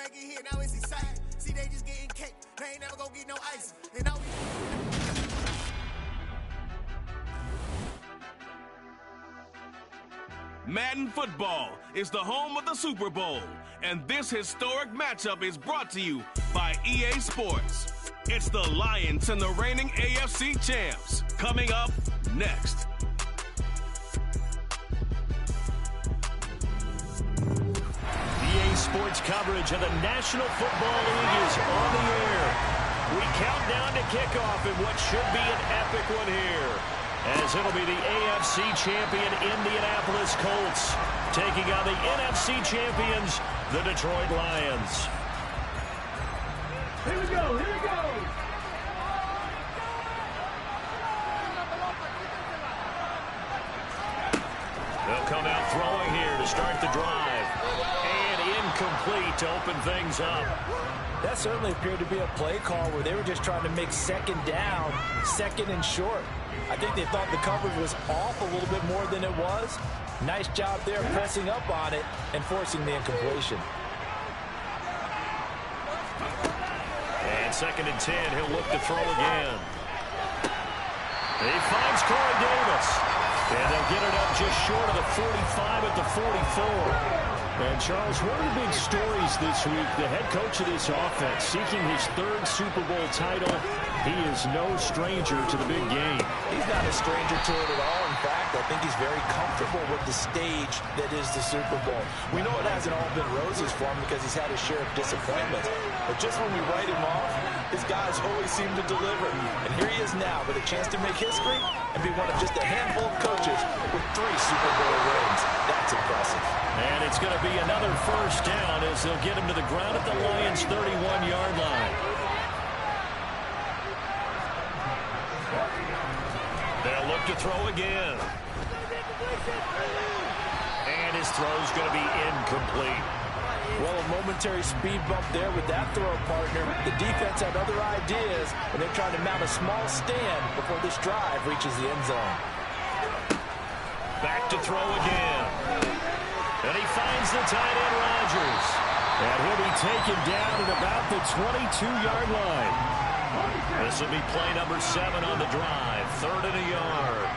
they get hit, now it's exciting. See, they just getting cake. They ain't never gonna get no ice. And now Madden Football is the home of the Super Bowl, and this historic matchup is brought to you by EA Sports. It's the Lions and the reigning AFC champs. Coming up next. EA Sports coverage of the National Football League is on the air. We count down to kickoff in what should be an epic one here, as it'll be the AFC champion Indianapolis Colts taking on the NFC champions, the Detroit Lions. Here we go, here we go. They'll come out throwing here to start the drive. And incomplete to open things up. That certainly appeared to be a play call where they were just trying to make second down, second and short. I think they thought the coverage was off a little bit more than it was. Nice job there pressing up on it and forcing the incompletion. And 2nd and 10, he'll look to throw again. He finds Corey Davis. And they'll get it up just short of the 45 at the 44. And, Charles, one of the big stories this week, the head coach of this offense seeking his 3rd Super Bowl title. He is no stranger to the big game. He's not a stranger to it at all. In fact, I think he's very comfortable with the stage that is the Super Bowl. We know it hasn't all been roses for him because he's had his share of disappointments. But just when we write him off, his guys always seem to deliver. And here he is now with a chance to make history and be one of just a handful of coaches with 3 Super Bowl rings. That's impressive. And it's going to be another first down as they'll get him to the ground at the Lions' 31-yard line. They'll look to throw again. And his throw's going to be incomplete. Well, a momentary speed bump there with that throw partner. The defense had other ideas, and they're trying to mount a small stand before this drive reaches the end zone. Back to throw again. And he finds the tight end, Rodgers. And he'll be taken down at about the 22-yard line. This will be play number 7 on the drive. 3rd and a yard.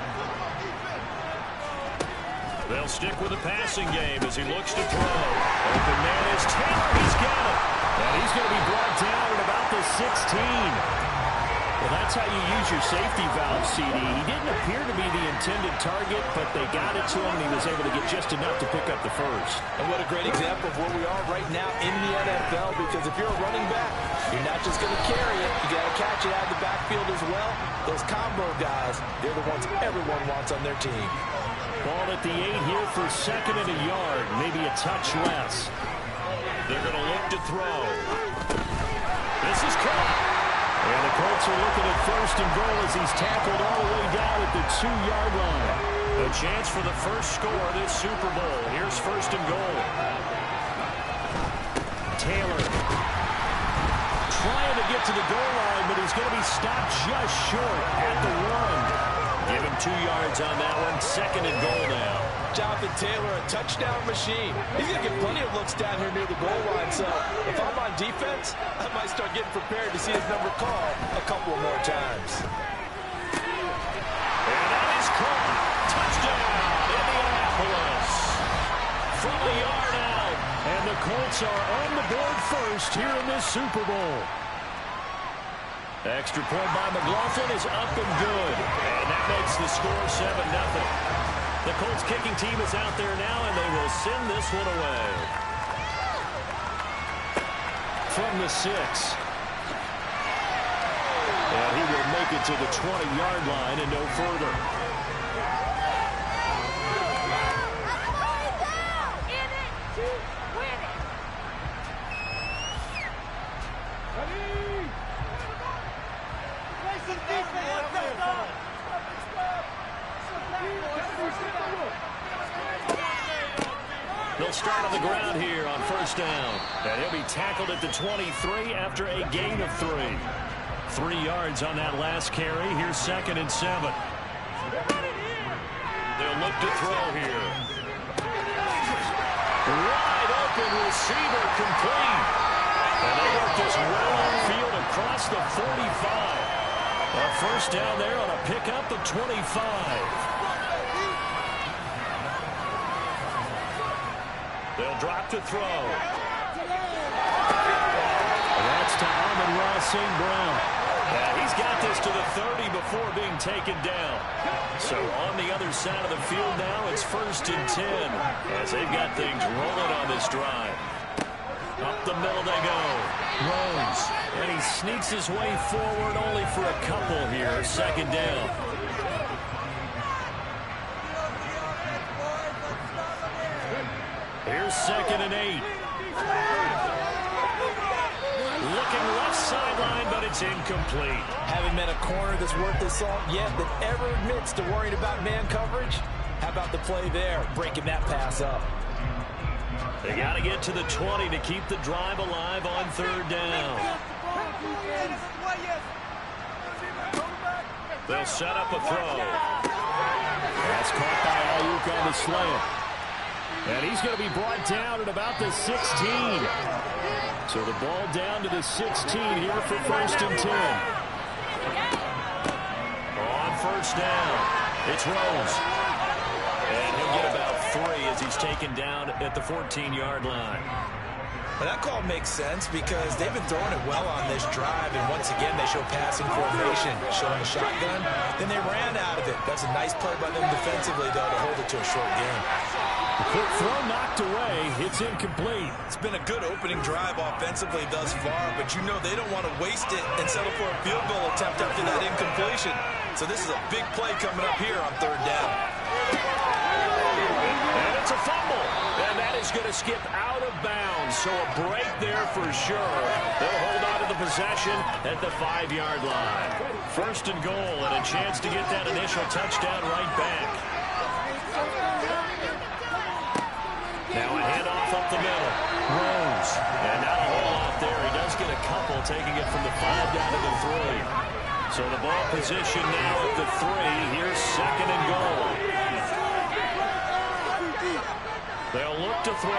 They'll stick with the passing game as he looks to throw. Open man is Taylor. He's got it. And he's going to be brought down at about the 16. Well, that's how you use your safety valve, CD. He didn't appear to be the intended target, but they got it to him, and he was able to get just enough to pick up the first. And what a great example of where we are right now in the NFL, because if you're a running back, you're not just going to carry it. You got to catch it out of the backfield as well. Those combo guys, they're the ones everyone wants on their team. Ball at the 8 here for 2nd and a yard, maybe a touch less. They're going to look to throw. This is caught. And the Colts are looking at 1st and goal as he's tackled all the way down at the 2-yard line. A chance for the first score of this Super Bowl. Here's 1st and goal. Taylor trying to get to the goal line, but he's going to be stopped just short at the 1. Give him 2 yards on that one. 2nd and goal now. Jonathan Taylor, a touchdown machine. He's going to get plenty of looks down here near the goal line. So if I'm on defense, I might start getting prepared to see his number called a couple more times. And that is caught. Touchdown, Indianapolis. From the yard out. And the Colts are on the board first here in this Super Bowl. Extra point by McLaughlin is up and good. And that makes the score 7-0. The Colts kicking team is out there now, and they will send this one away. From the 6. And he will make it to the 20-yard line and no further. They'll start on the ground here on 1st down. And he'll be tackled at the 23 after a gain of 3. 3 yards on that last carry. Here's 2nd and 7. They'll look to throw here. Wide open receiver complete. A first down there on a pickup of 25. They'll drop to throw. That's to Amon-Ra St. Brown. Yeah, he's got this to the 30 before being taken down. So on the other side of the field now, it's 1st and 10 as they've got things rolling on this drive. Up the middle they go. Rose. And he sneaks his way forward only for a couple here. 2nd down. Here's 2nd and 8. Looking left sideline, but it's incomplete. Having met a corner that's worth the salt yet that ever admits to worrying about man coverage? How about the play there, breaking that pass up? They got to get to the 20 to keep the drive alive on 3rd down. They'll set up a throw. That's caught by Ayuk on the slant. And he's going to be brought down at about the 16. So the ball down to the 16 here for 1st and 10. On 1st down, it's Rose. And he'll get about 3 as he's taken down at the 14-yard line. Well, that call makes sense because they've been throwing it well on this drive, and once again they show passing formation, showing a shotgun. Then they ran out of it. That's a nice play by them defensively, though, to hold it to a short game. The quick throw knocked away. It's incomplete. It's been a good opening drive offensively thus far, but you know they don't want to waste it and settle for a field goal attempt after that incompletion. So this is a big play coming up here on 3rd down. And it's a fumble. And that is going to skip out of bounds. So a break there for sure. They'll hold on to the possession at the 5-yard line. 1st and goal and a chance to get that initial touchdown right back. Now a handoff up the middle. Rose. And not a whole lot there. He does get a couple, taking it from the 5 down to the 3. So the ball position now at the 3. Here's 2nd and goal. They'll look to throw.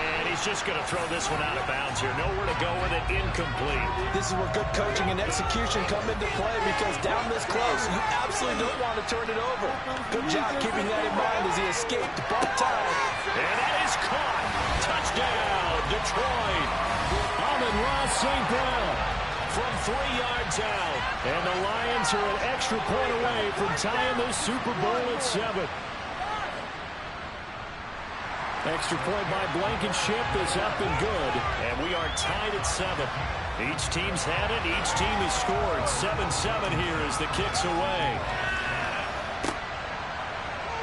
And he's just going to throw this one out of bounds here. Nowhere to go with it. Incomplete. This is where good coaching and execution come into play because down this close, you absolutely don't want to turn it over. Good job keeping that in mind as he escaped ball time. And that is caught. Touchdown, Detroit. Amon-Ra St. Brown from 3 yards out. And the Lions are an extra point away from tying the Super Bowl at 7. Extra point by Blankenship is up and good. And we are tied at 7. Each team's had it. Each team has scored. 7-7 here as the kick's away.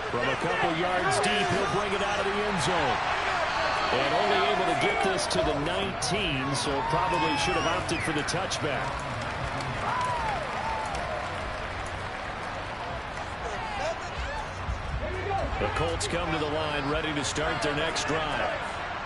From a couple yards deep, he'll bring it out of the end zone. And only able to get this to the 19, so probably should have opted for the touchback. The Colts come to the line, ready to start their next drive.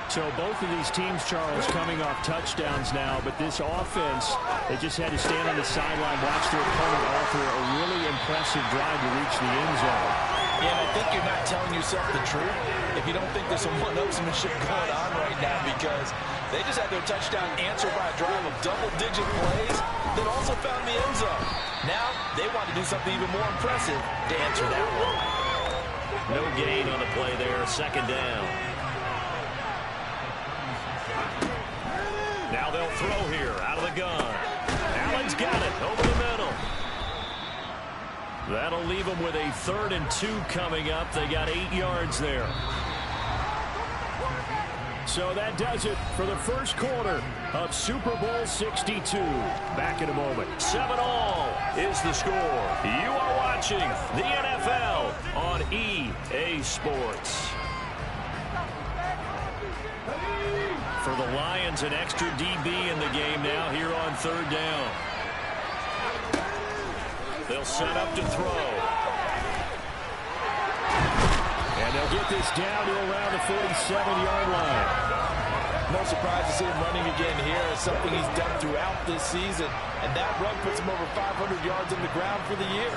So both of these teams, Charles, coming off touchdowns now, but this offense, they just had to stand on the sideline, watch their opponent offer a really impressive drive to reach the end zone. Yeah, and I think you're not telling yourself the truth if you don't think there's some one-upsmanship going on right now because they just had their touchdown answered by a drive of double-digit plays that also found the end zone. Now they want to do something even more impressive to answer that one. No gain on the play there, 2nd down. Now they'll throw here out of the gun. Allen's got it over the middle. That'll leave them with a 3rd and 2 coming up. They got 8 yards there. So that does it for the first quarter of Super Bowl 62. Back in a moment. 7-all is the score. You are watching the NFL on EA Sports. For the Lions, an extra DB in the game now here on 3rd down. They'll set up to throw. And they'll get this down to around the 47-yard line. No surprise to see him running again here. It's something he's done throughout this season. And that run puts him over 500 yards on the ground for the year.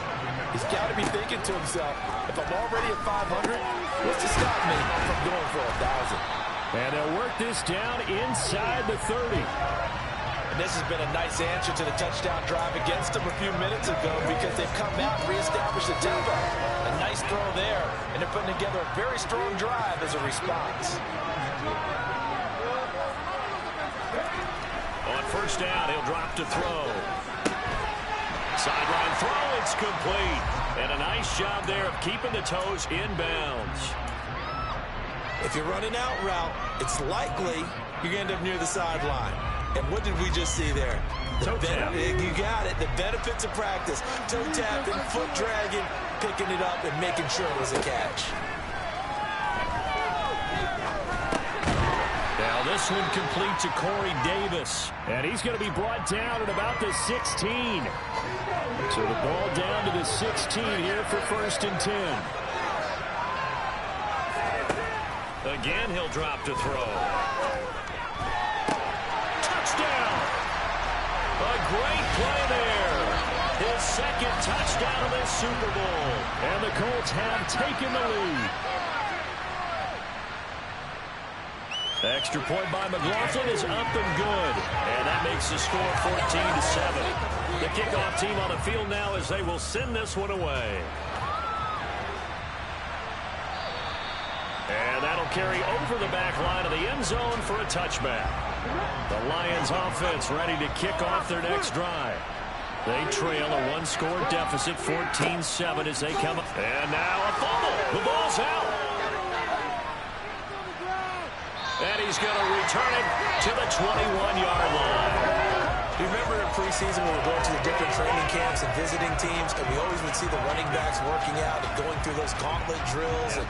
He's got to be thinking to himself, if I'm already at 500, what's to stop me from going for 1,000? And they'll work this down inside the 30. And this has been a nice answer to the touchdown drive against them a few minutes ago because they've come out and reestablished the tempo. A nice throw there, and they're putting together a very strong drive as a response. On first down, he'll drop to throw. Sideline throw, it's complete. And a nice job there of keeping the toes inbounds. If you're running out route, it's likely you're going to end up near the sideline. And what did we just see there? Toe tap. You got it. The benefits of practice. Toe tapping, foot dragging, picking it up, and making sure it was a catch. Now this one complete to Corey Davis. And he's going to be brought down at about the 16. So the ball down to the 16 here for 1st and 10. Again, he'll drop to throw. Touchdown! A great play there. His second touchdown of this Super Bowl. And the Colts have taken the lead. Extra point by McLaughlin is up and good. And that makes the score 14-7. The kickoff team on the field now as they will send this one away. And that'll carry over the back line of the end zone for a touchback. The Lions offense ready to kick off their next drive. They trail a one-score deficit, 14-7 as they come up. And now a fumble. The ball's out. And he's going to return it to the 21-yard line. You remember in preseason when we were going to the different training camps and visiting teams, and we always would see the running backs working out and going through those gauntlet drills, and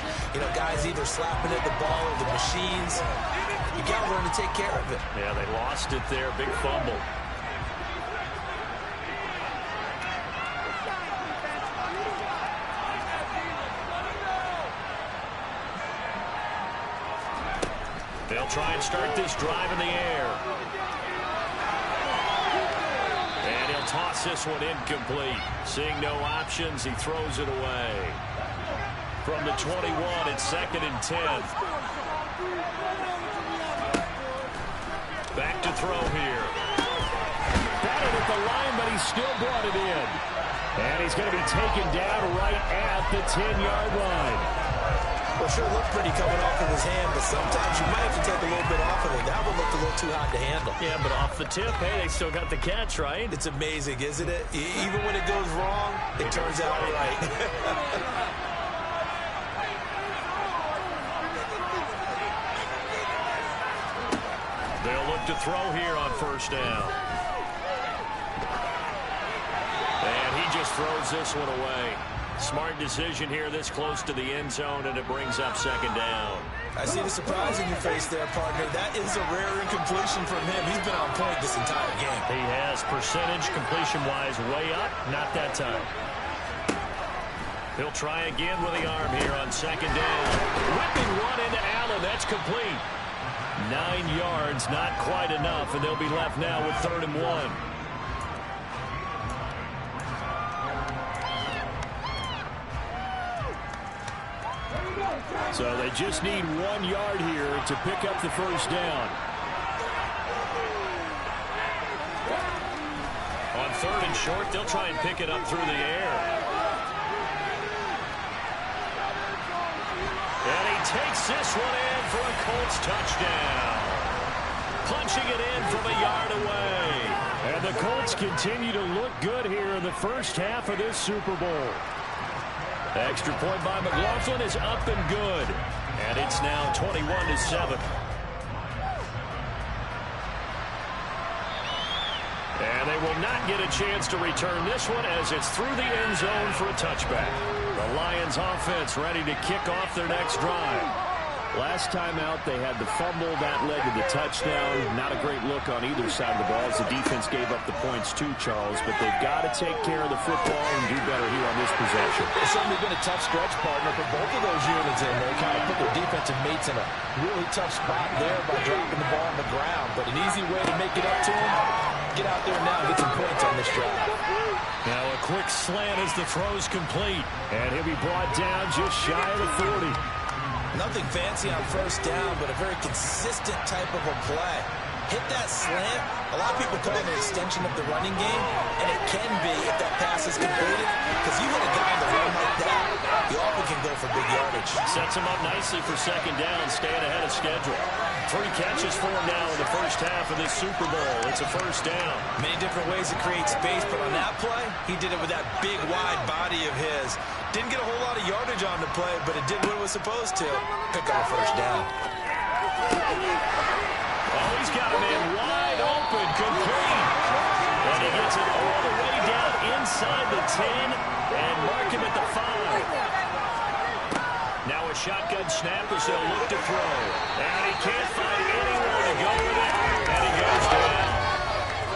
guys either slapping at the ball or the machines. You got to learn to take care of it. Yeah, they lost it there. Big fumble. They'll try and start this drive in the air. And he'll toss this one incomplete. Seeing no options, he throws it away. From the 21, it's 2nd and 10. Back to throw here. Batted at the line, but he still brought it in. And he's going to be taken down right at the 10-yard line. Well, sure looked pretty coming off of his hand, but sometimes you might have to take a little bit off of it. That one looked a little too hot to handle. Yeah, but off the tip, hey, they still got the catch, right? It's amazing, isn't it? Even when it goes wrong, it turns out right. They'll look to throw here on first down. And he just throws this one away. Smart decision here this close to the end zone, and it brings up 2nd down. I see the surprise in your face there, partner. That is a rare incompletion from him. He's been on point this entire game. He has. Percentage completion-wise way up. Not that time. He'll try again with the arm here on 2nd down. Whipping one into Allen. That's complete. 9 yards, not quite enough, and they'll be left now with 3rd and 1. So they just need 1 yard here to pick up the first down. On 3rd and short, they'll try and pick it up through the air. And he takes this one in for a Colts touchdown. Punching it in from a yard away. And the Colts continue to look good here in the first half of this Super Bowl. Extra point by McLaughlin is up and good. And it's now 21-7. And they will not get a chance to return this one as it's through the end zone for a touchback. The Lions offense ready to kick off their next drive. Last time out, they had the fumble. That led to the touchdown. Not a great look on either side of the ball as the defense gave up the points too, Charles. But they've got to take care of the football and do better here on this possession. It's certainly been a tough stretch, partner, for both of those units in there. Kind of put their defensive mates in a really tough spot there by dropping the ball on the ground. But an easy way to make it up to them, get out there now and get some points on this drive. Now a quick slant as the throw's complete. And he'll be brought down just shy of the 40. Nothing fancy on first down, but a very consistent type of a play. hit that slant. A lot of people call it an extension of the running game, and it can be if that pass is completed, because you hit a guy on the run like that, he often can go for big yardage. Sets him up nicely for second down, staying ahead of schedule. 3 catches for him now in the first half of this Super Bowl. It's a first down. Many different ways to create space, but on that play, he did it with that big, wide body of his. Didn't get a whole lot of yardage on the play, but it did what it was supposed to. Pick up a first down. Oh, he's got him in wide open, complete. And he gets it all the way down inside the 10 and mark him at the 5. Now a shotgun snap as they'll look to throw. And he can't find anywhere to go with it. And he goes down.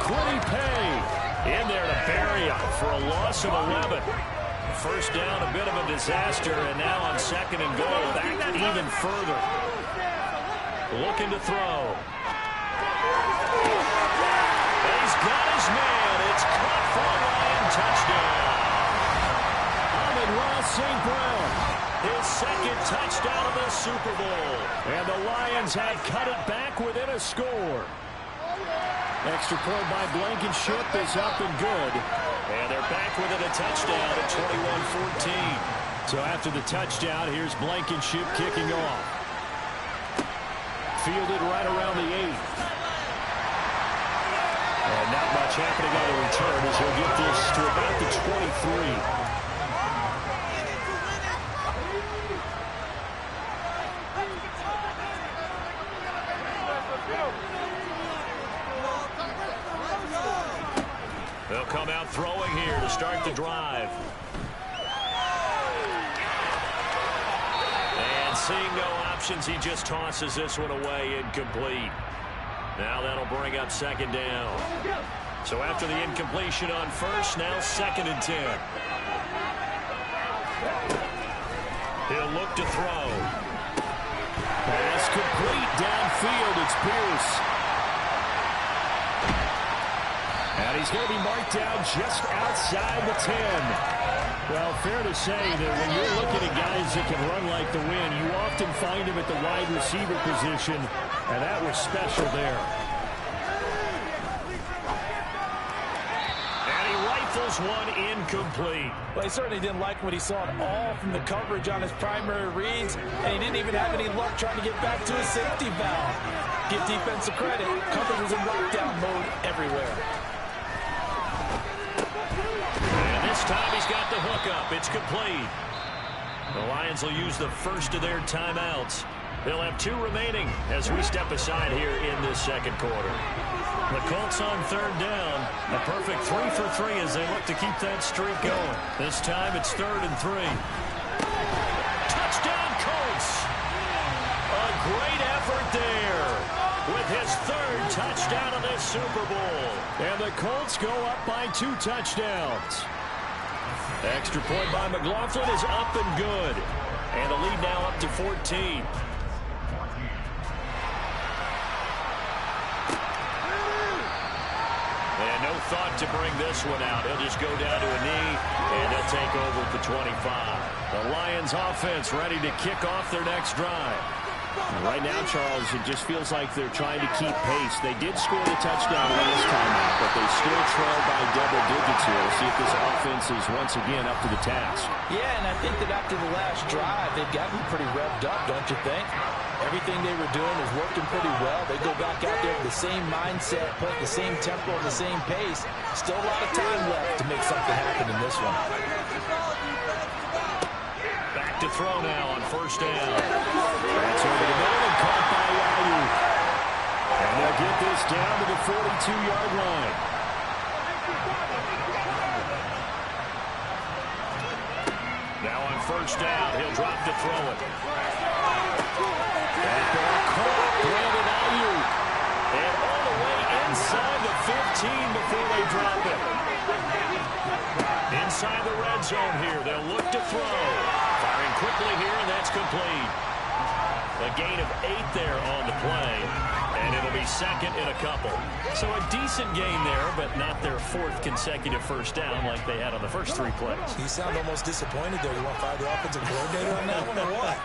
Quiddy Pay in there to bury him for a loss of 11. First down, a bit of a disaster, and now on second and goal, back even further. Looking to throw. He's got his man. It's caught for a Lion touchdown. Amon-Ra St. Brown, his second touchdown of the Super Bowl. And the Lions have cut it back within a score. Extra point by Blankenship is up and good. And they're back within a touchdown at 21-14. So after the touchdown, here's Blankenship kicking off. Fielded right around the 8. And not much happening on the return as he'll get this to about the 23. They'll come out throwing here to start the drive. And seeing no options, he just tosses this one away, incomplete. Now that'll bring up second down. So after the incompletion on first, now second and 10. He'll look to throw. Pass complete downfield. It's Pierce. And he's going to be marked down just outside the 10. Well, fair to say that when you're looking at guys that can run like the wind, you often find them at the wide receiver position, and that was special there. And he rifles one incomplete. Well, he certainly didn't like what he saw at all from the coverage on his primary reads, and he didn't even have any luck trying to get back to his safety valve. Give defensive credit. Coverage was in lockdown mode everywhere. This time he's got the hook up. It's complete. The Lions will use the first of their timeouts. They'll have 2 remaining as we step aside here in this second quarter. The Colts on third down. A perfect 3 for 3 as they look to keep that streak going. This time it's 3rd and 3. Touchdown Colts. A great effort there with his 3rd touchdown of this Super Bowl. And the Colts go up by 2 touchdowns. Extra point by McLaughlin is up and good. And the lead now up to 14. And no thought to bring this one out. He'll just go down to a knee, and they'll take over at the 25. The Lions offense ready to kick off their next drive. Right now, Charles, it just feels like they're trying to keep pace. They did score the touchdown last time out, but they still trail by double digits here. We'll see if this offense is once again up to the task. Yeah, and I think that after the last drive, they've got to be pretty revved up, don't you think? Everything they were doing is working pretty well. They go back out there with the same mindset, playing the same tempo, and the same pace. Still a lot of time left to make something happen in this one. Back to throw now on first down. That's over the middle and caught by Ayuk. And they'll get this down to the 42-yard line. Now on first down, he'll drop to throw it. That ball caught Brandon Ayuk. And all the way inside the 15 before they drop it. Inside the red zone here, they'll look to throw. Firing quickly here, and that's complete. A gain of 8 there on the play, and it'll be second in a couple. So a decent gain there, but not their 4th consecutive first down like they had on the first 3 plays. You sound almost disappointed there. You want to fire the offensive coordinator on that one or what?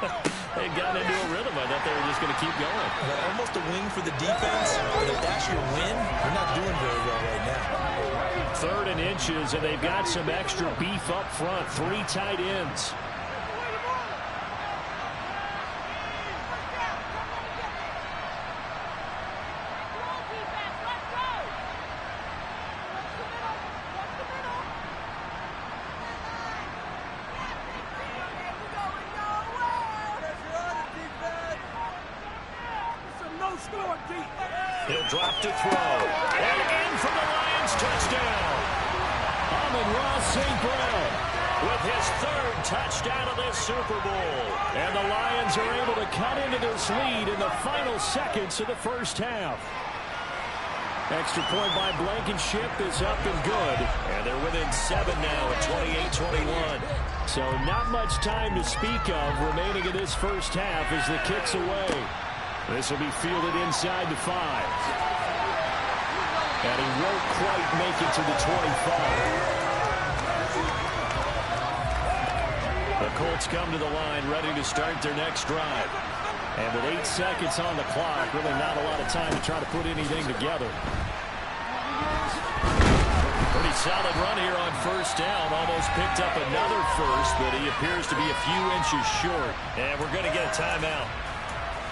They'd gotten into a rhythm. I thought they were just going to keep going. Almost a win for the defense, but if that's your win, you're not doing very well right now. 3rd and inches, and they've got some extra beef up front. 3 tight ends. He'll drop to throw. And in for the Lions touchdown. Amon-Ra St. Brown with his 3rd touchdown of this Super Bowl. And the Lions are able to cut into this lead in the final seconds of the first half. Extra point by Blankenship is up and good. And they're within 7 now at 28-21. So not much time to speak of remaining in this first half as the kick's away. This will be fielded inside the 5. And he won't quite make it to the 25. The Colts come to the line ready to start their next drive. And with 8 seconds on the clock, really not a lot of time to try to put anything together. Pretty solid run here on first down. Almost picked up another first, but he appears to be a few inches short. And we're going to get a timeout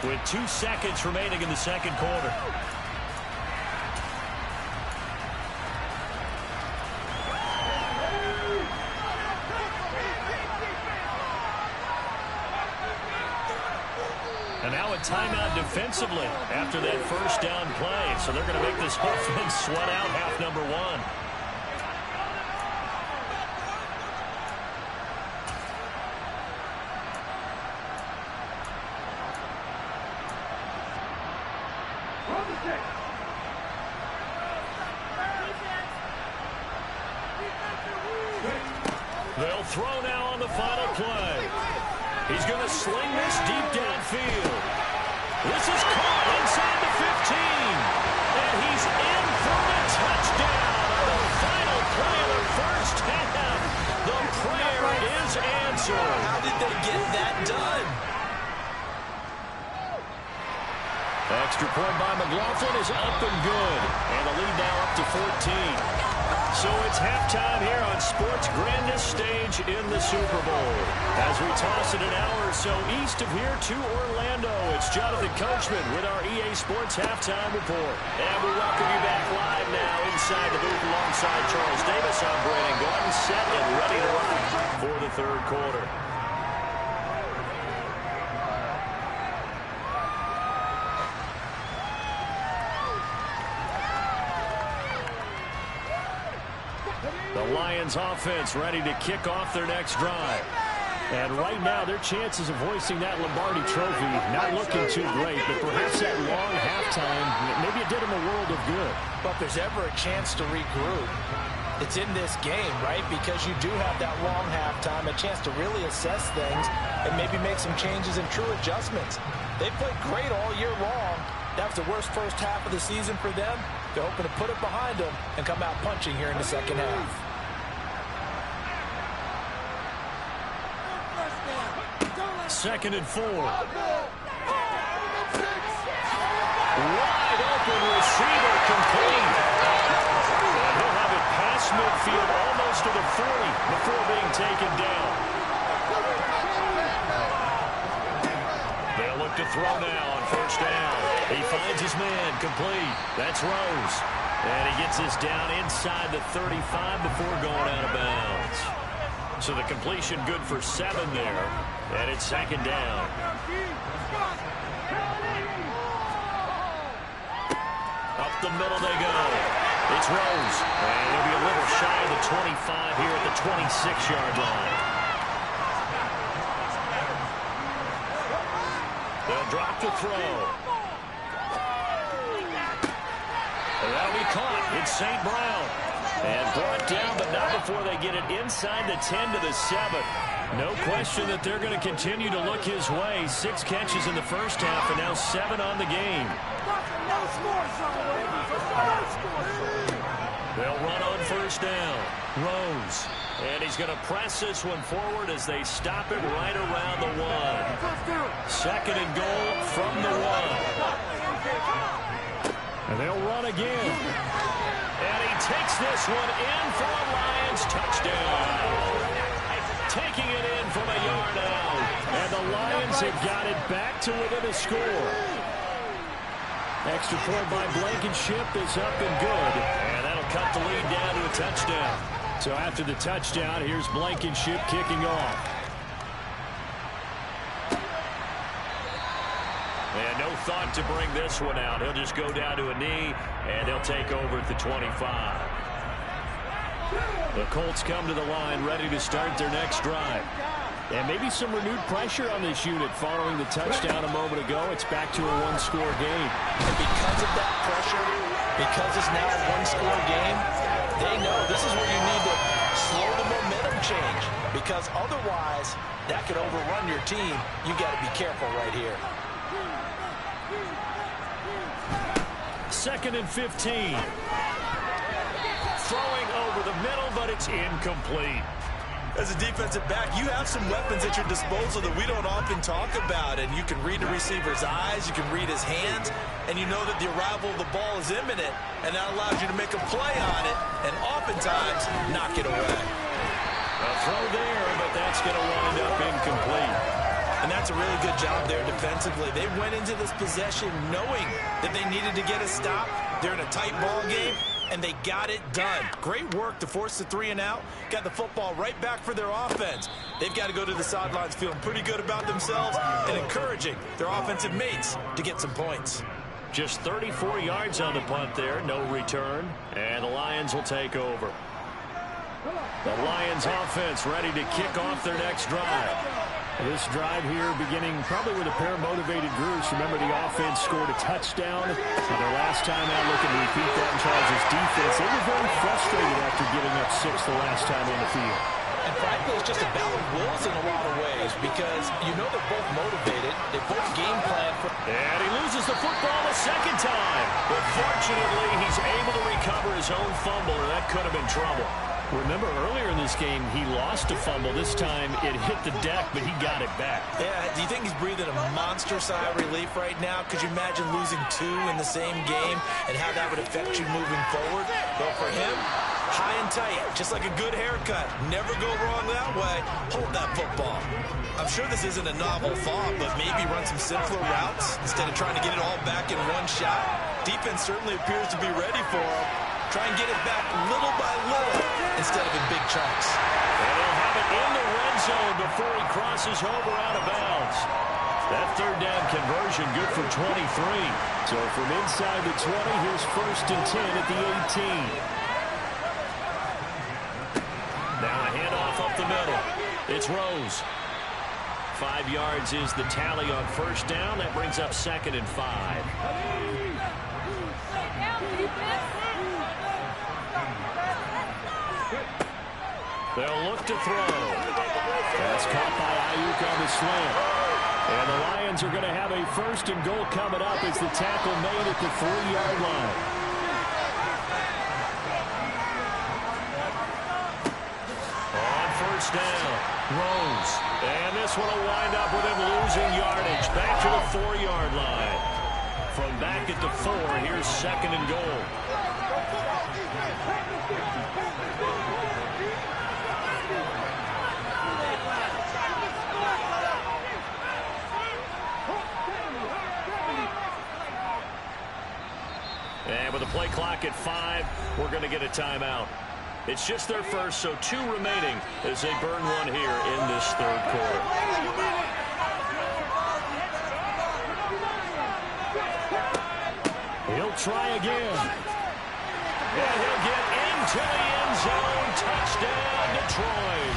with 2 seconds remaining in the second quarter. And now a timeout defensively after that first down play. So they're going to make this offense sweat out half number 1. They'll throw now on the final play. He's going to sling this deep downfield. This is caught inside the 15. And he's in for the touchdown on the final play of the first half. The prayer is answered. How did they get that done? Extra point by McLaughlin is up and good. And the lead now up to 14. So it's halftime here on sports' grandest stage in the Super Bowl. As we toss it an hour or so east of here to Orlando, it's Jonathan Coachman with our EA Sports Halftime Report. And we welcome you back live now inside the booth alongside Charles Davis. I'm Brandon Gordon, set and ready to rock for the third quarter. The Lions offense ready to kick off their next drive. And right now, their chances of hoisting that Lombardi trophy not looking too great, but perhaps that long halftime, maybe it did them a world of good. But if there's ever a chance to regroup, it's in this game, right? Because you do have that long halftime, a chance to really assess things and maybe make some changes and true adjustments. They played great all year long. That was the worst first half of the season for them. They're hoping to put it behind them and come out punching here in the second half. Second and 4. Wide open receiver complete. And he'll have it past midfield almost to the 40 before being taken down. They'll look to throw now on first down. He finds his man complete. That's Rose. And he gets this down inside the 35 before going out of bounds. So the completion good for 7 there. And it's second down. Up the middle they go. It's Rose. And he'll be a little shy of the 25 here at the 26-yard line. They'll drop to throw. And that'll be caught. It's St. Brown. And brought down, but not before they get it inside the 10 to the 7. No question that they're going to continue to look his way. 6 catches in the first half and now 7 on the game. They'll run on first down. Rose. And he's going to press this one forward as they stop it right around the 1. Second and goal from the 1. And they'll run again. And he takes this one in for a Lions touchdown. Taking it in from a yard out. And the Lions have got it back to within a score. Extra point by Blankenship is up and good. And that'll cut the lead down to a touchdown. So after the touchdown, here's Blankenship kicking off. And no thought to bring this one out. He'll just go down to a knee, and they'll take over at the 25. The Colts come to the line ready to start their next drive. And maybe some renewed pressure on this unit following the touchdown a moment ago. It's back to a one-score game. And because of that pressure, because it's now a one-score game, they know this is where you need to slow the momentum change. Because otherwise, that could overrun your team. You got to be careful right here. 2nd and 15. Throwing over the middle, but it's incomplete. As a defensive back, you have some weapons at your disposal that we don't often talk about. And you can read the receiver's eyes, you can read his hands, and you know that the arrival of the ball is imminent. And that allows you to make a play on it and oftentimes knock it away. A throw there, but that's going to wind up incomplete. And that's a really good job there defensively. They went into this possession knowing that they needed to get a stop. They're in a tight ball game, and they got it done. Great work to force the 3 and out. Got the football right back for their offense. They've got to go to the sidelines feeling pretty good about themselves and encouraging their offensive mates to get some points. Just 34 yards on the punt there. No return. And the Lions will take over. The Lions offense ready to kick off their next drive. This drive here beginning probably with a pair of motivated groups. Remember, the offense scored a touchdown. Their last time out looking to repeat that in Charles' defense. They were very frustrated after giving up 6 the last time on the field. And frankly, it's just a battle of wills in a lot of ways because you know they're both motivated. They both game plan for... And he loses the football a second time. But fortunately, he's able to recover his own fumble, or that could have been trouble. Remember, earlier in this game, he lost a fumble. This time, it hit the deck, but he got it back. Yeah, do you think he's breathing a monster sigh of relief right now? Could you imagine losing 2 in the same game and how that would affect you moving forward? Well, for him, high and tight, just like a good haircut. Never go wrong that way. Hold that football. I'm sure this isn't a novel thought, but maybe run some simpler routes instead of trying to get it all back in one shot. Defense certainly appears to be ready for him. Try and get it back little by little instead of in big chunks. And he'll have it in the red zone before he crosses over out of bounds. That third down conversion good for 23. So from inside the 20, here's 1st and 10 at the 18. Now a handoff up the middle. It's Rose. 5 yards is the tally on first down. That brings up 2nd and 5. They'll look to throw. That's caught by Ayuk on the slant. And the Lions are going to have a 1st and goal coming up as the tackle made at the 3-yard line. On first down, Rose. And this one will wind up with him losing yardage. Back to the 4-yard line. From back at the 4, here's 2nd and goal. And with the play clock at 5, we're going to get a timeout. It's just their first, so 2 remaining as they burn one here in this 3rd quarter. He'll try again. And he'll get into the end zone. Touchdown, Detroit.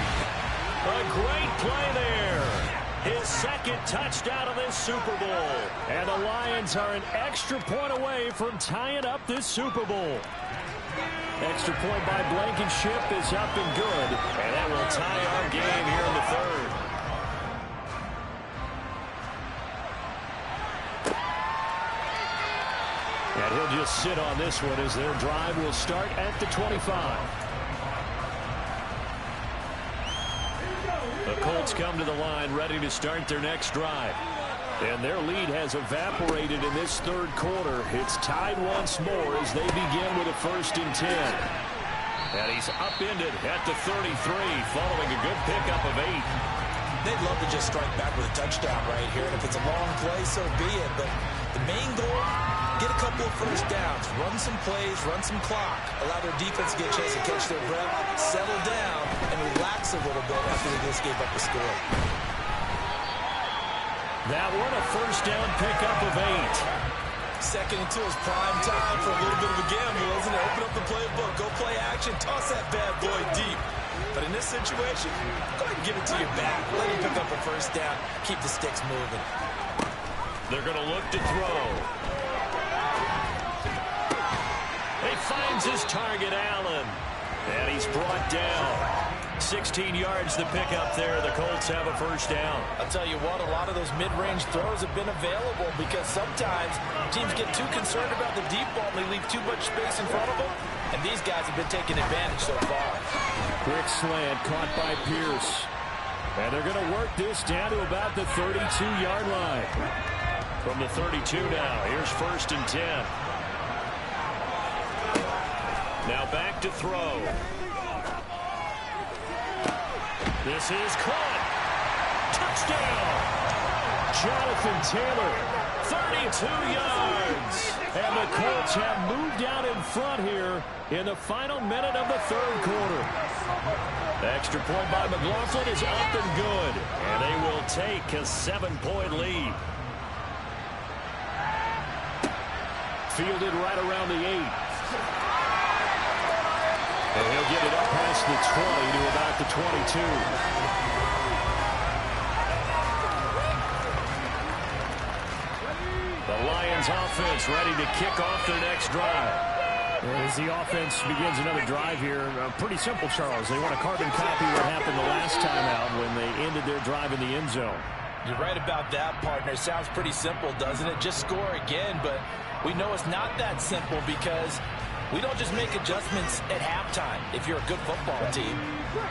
A great play there. His 2nd touchdown of this Super Bowl. And the Lions are an extra point away from tying up this Super Bowl. Extra point by Blankenship is up and good. And that will tie our game here in the 3rd. And he'll just sit on this one as their drive will start at the 25. The Colts come to the line ready to start their next drive. And their lead has evaporated in this third quarter. It's tied once more as they begin with a 1st and 10. And he's upended at the 33 following a good pickup of 8. They'd love to just strike back with a touchdown right here. And if it's a long play, so be it. But the main goal, get a couple of first downs, run some plays, run some clock, allow their defense to get a chance to catch their breath, settle down, and relax a little bit after they just gave up the score. That one a 1st down pickup of 8. 2nd and 2 is prime time for a little bit of a gamble, isn't it? Open up the playbook, go play action, toss that bad boy deep. But in this situation, go ahead and give it to your back. Let him pick up a 1st down, keep the sticks moving. They're going to look to throw. He finds his target, Allen. And he's brought down. 16 yards to pick up there. The Colts have a 1st down. I'll tell you what, a lot of those mid-range throws have been available because sometimes teams get too concerned about the deep ball and they leave too much space in front of them. And these guys have been taking advantage so far. Quick slant caught by Pierce. And they're going to work this down to about the 32-yard line. From the 32 now, here's 1st and 10. Now back to throw. This is caught. Touchdown. Jonathan Taylor, 32 yards. And the Colts have moved out in front here in the final minute of the 3rd quarter. Extra point by McLaughlin is up and good. And they will take a 7-point lead. Fielded right around the 8. And he'll get it up past the 20 to about the 22. The Lions offense ready to kick off their next drive. As the offense begins another drive here, pretty simple, Charles. They want to carbon copy what happened the last time out when they ended their drive in the end zone. You're right about that, partner. Sounds pretty simple, doesn't it? Just score again, but we know it's not that simple because we don't just make adjustments at halftime if you're a good football team.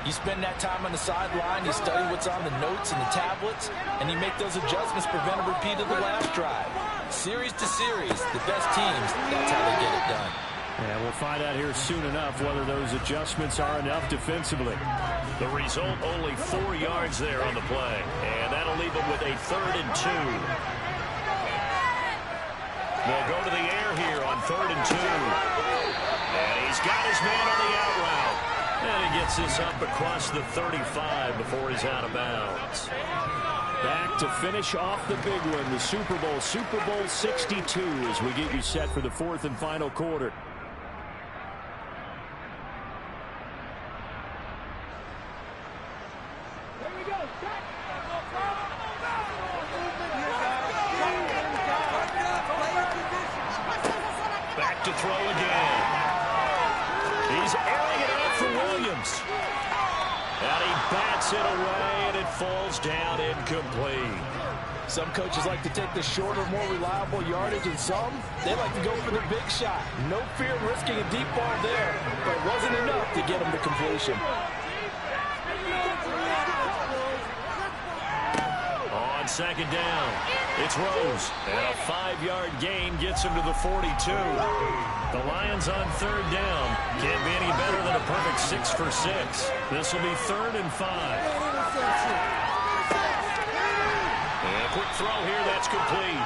You spend that time on the sideline, you study what's on the notes and the tablets, and you make those adjustments, prevent a repeat of the last drive. Series to series, the best teams, that's how they get it done. And we'll find out here soon enough whether those adjustments are enough defensively. The result, only 4 yards there on the play. And that'll leave them with a 3rd and 2. They'll go to the air here on 3rd and 2. And he's got his man on the out route. And he gets this up across the 35 before he's out of bounds. Back to finish off the big one, the Super Bowl 62, as we get you set for the 4th and final quarter. Back to throw again. He's airing it out for Williams. And he bats it away, and it falls down incomplete. Some coaches like to take the shorter, more reliable yardage, and some, they like to go for the big shot. No fear of risking a deep ball there, but it wasn't enough to get him to completion. On 2nd down, it's Rose. And a 5-yard gain gets him to the 42. The Lions on 3rd down. Can't be any better than a perfect 6 for 6. This will be 3rd and 5. And a quick throw here, that's complete.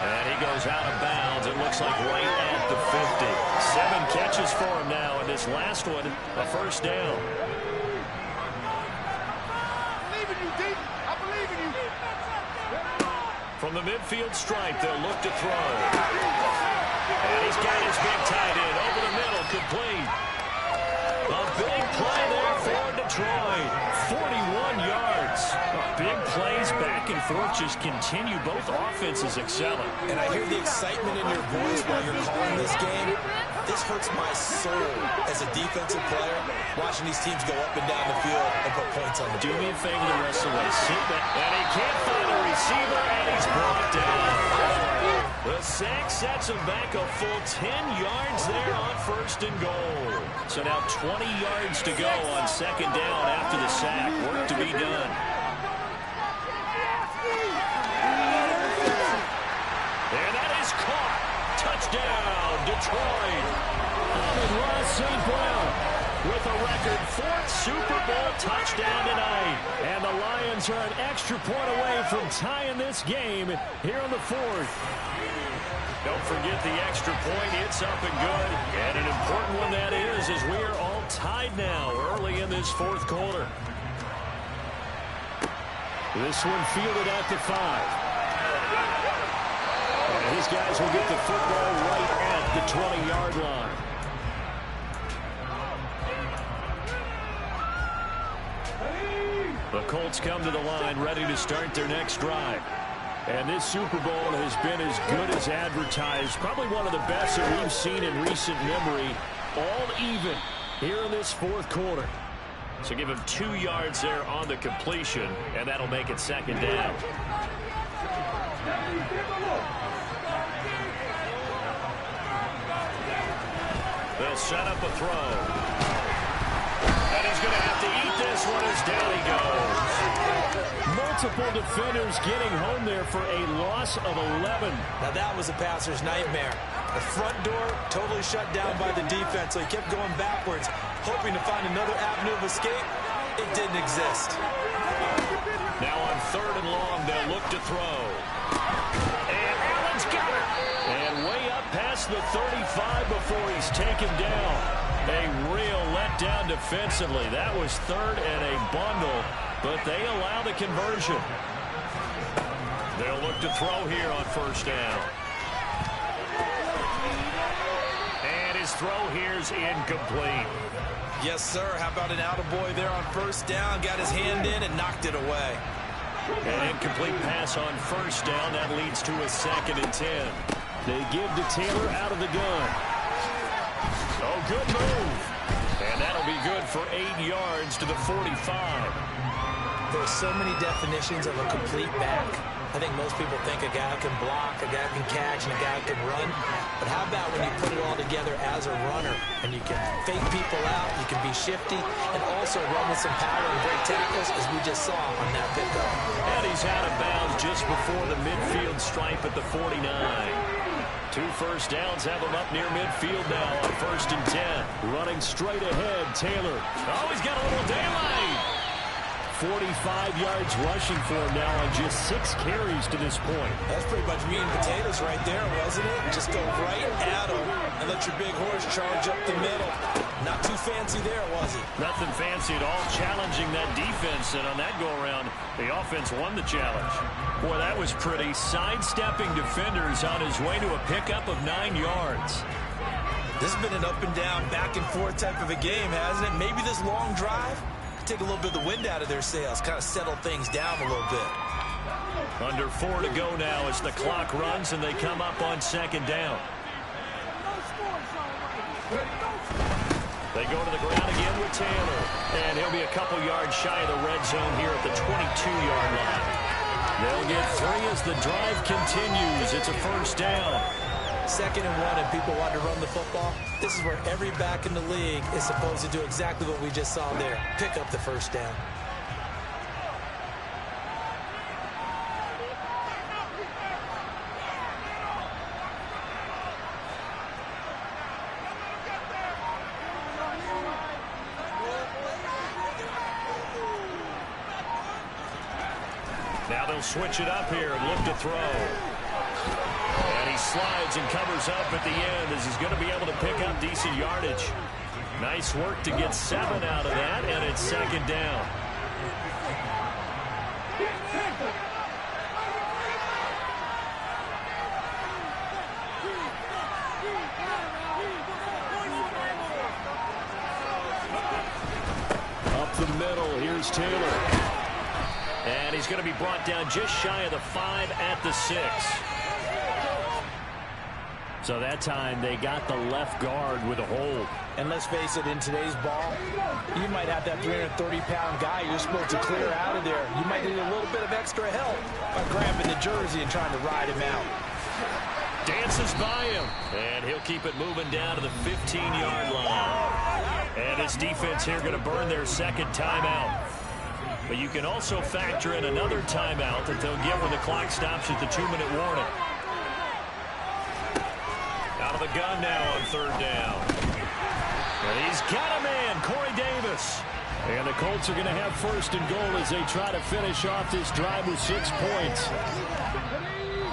And he goes out of bounds. It looks like right at the 50. 7 catches for him now, and this last one, a 1st down. From the midfield stripe, they'll look to throw. And he's got his big tight end over the middle, complete. A big play there for Detroit. 41 yards. Big plays back and forth just continue. Both offenses excelling. And I hear the excitement in your voice while you're calling this game. This hurts my soul as a defensive player, watching these teams go up and down the field and put points on the board. Do me a favor the rest of the way. Sit back. And he can't find a receiver, and he's brought down. The sack sets him back a full 10 yards there on 1st and goal. So now 20 yards to go on 2nd down after the sack. Work to be done. And that is caught. Touchdown, Detroit. Amon-Ra St. Brown with a record 4th Super Bowl touchdown tonight. And the Lions are an extra point away from tying this game here on the 4th. Don't forget the extra point. It's up and good. And an important one that is, as we are all tied now early in this 4th quarter. This one fielded at the 5. And these guys will get the football right at the 20-yard line. The Colts come to the line ready to start their next drive. And this Super Bowl has been as good as advertised. Probably one of the best that we've seen in recent memory. All even here in this 4th quarter. So give him 2 yards there on the completion, and that'll make it 2nd down. They'll set up a throw. And he's going to have to eat this one as down he goes. Multiple defenders getting home there for a loss of 11. Now that was a passer's nightmare. The front door totally shut down by the defense, so he kept going backwards, hoping to find another avenue of escape. It didn't exist. Now on 3rd and long, they'll look to throw. And Allen's got it. And way up past the 35 before he's taken down. A real letdown defensively. That was 3rd and a bundle, but they allow the conversion. They'll look to throw here on 1st down. And his throw here's incomplete. Yes, sir. How about an attaboy there on 1st down? Got his hand in and knocked it away. An incomplete pass on 1st down. That leads to a 2nd and 10. They give to Taylor out of the gun. Oh, good move. And that'll be good for 8 yards to the 45. There are so many definitions of a complete back. I think most people think a guy can block, a guy can catch, and a guy can run. But how about when you put it all together as a runner, and you can fake people out, you can be shifty, and also run with some power and break tackles, as we just saw on that pickup. And he's out of bounds just before the midfield stripe at the 49. 2 first downs have him up near midfield now on 1st and 10. Running straight ahead, Taylor. Oh, he's got a little daylight. 45 yards rushing for him now on just 6 carries to this point. That's pretty much meat and potatoes right there, wasn't it? Just go right at him and let your big horse charge up the middle. Not too fancy there, was he? Nothing fancy at all, challenging that defense, and on that go-around, the offense won the challenge. Boy, that was pretty. Sidestepping defenders on his way to a pickup of 9 yards. This has been an up-and-down, back-and-forth type of a game, hasn't it? Maybe this long drive take a little bit of the wind out of their sails, kind of settle things down a little bit. Under 4 to go now as the clock runs and they come up on 2nd down. They go to the ground again with Taylor, and he'll be a couple yards shy of the red zone here at the 22-yard line. They'll get 3 as the drive continues. It's a 1st down. 2nd and 1 and people want to run the football. This is where every back in the league is supposed to do exactly what we just saw there. Pick up the 1st down. Now they'll switch it up here and look to throw. And he slides and covers up at the end as he's going to be able to pick up decent yardage. Nice work to get 7 out of that, and it's 2nd down. Up the middle, here's Taylor. And he's going to be brought down just shy of the 5 at the 6. So that time they got the left guard with a hold. And let's face it, in today's ball, you might have that 330-pound guy you're supposed to clear out of there. You might need a little bit of extra help by grabbing the jersey and trying to ride him out. passes by him. And he'll keep it moving down to the 15-yard line. And his defense here going to burn their second timeout. But you can also factor in another timeout that they'll give when the clock stops at the 2-minute warning. Out of the gun now on third down. And he's got a man, Corey Davis. And the Colts are going to have first and goal as they try to finish off this drive with 6 points.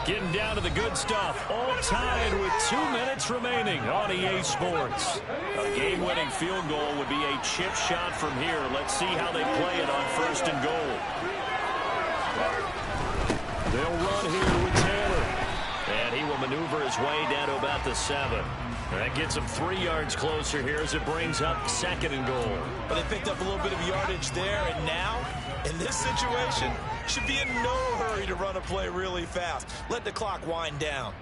Getting down to the good stuff. All tied with 2 minutes remaining on EA Sports. A game-winning field goal would be a chip shot from here. Let's see how they play it on first and goal. They'll run here with Taylor. And he will maneuver his way down to about the 7. That gets him 3 yards closer here as it brings up second and goal. But they picked up a little bit of yardage there, and now, in this situation, should be in no hurry to run a play really fast. Let the clock wind down.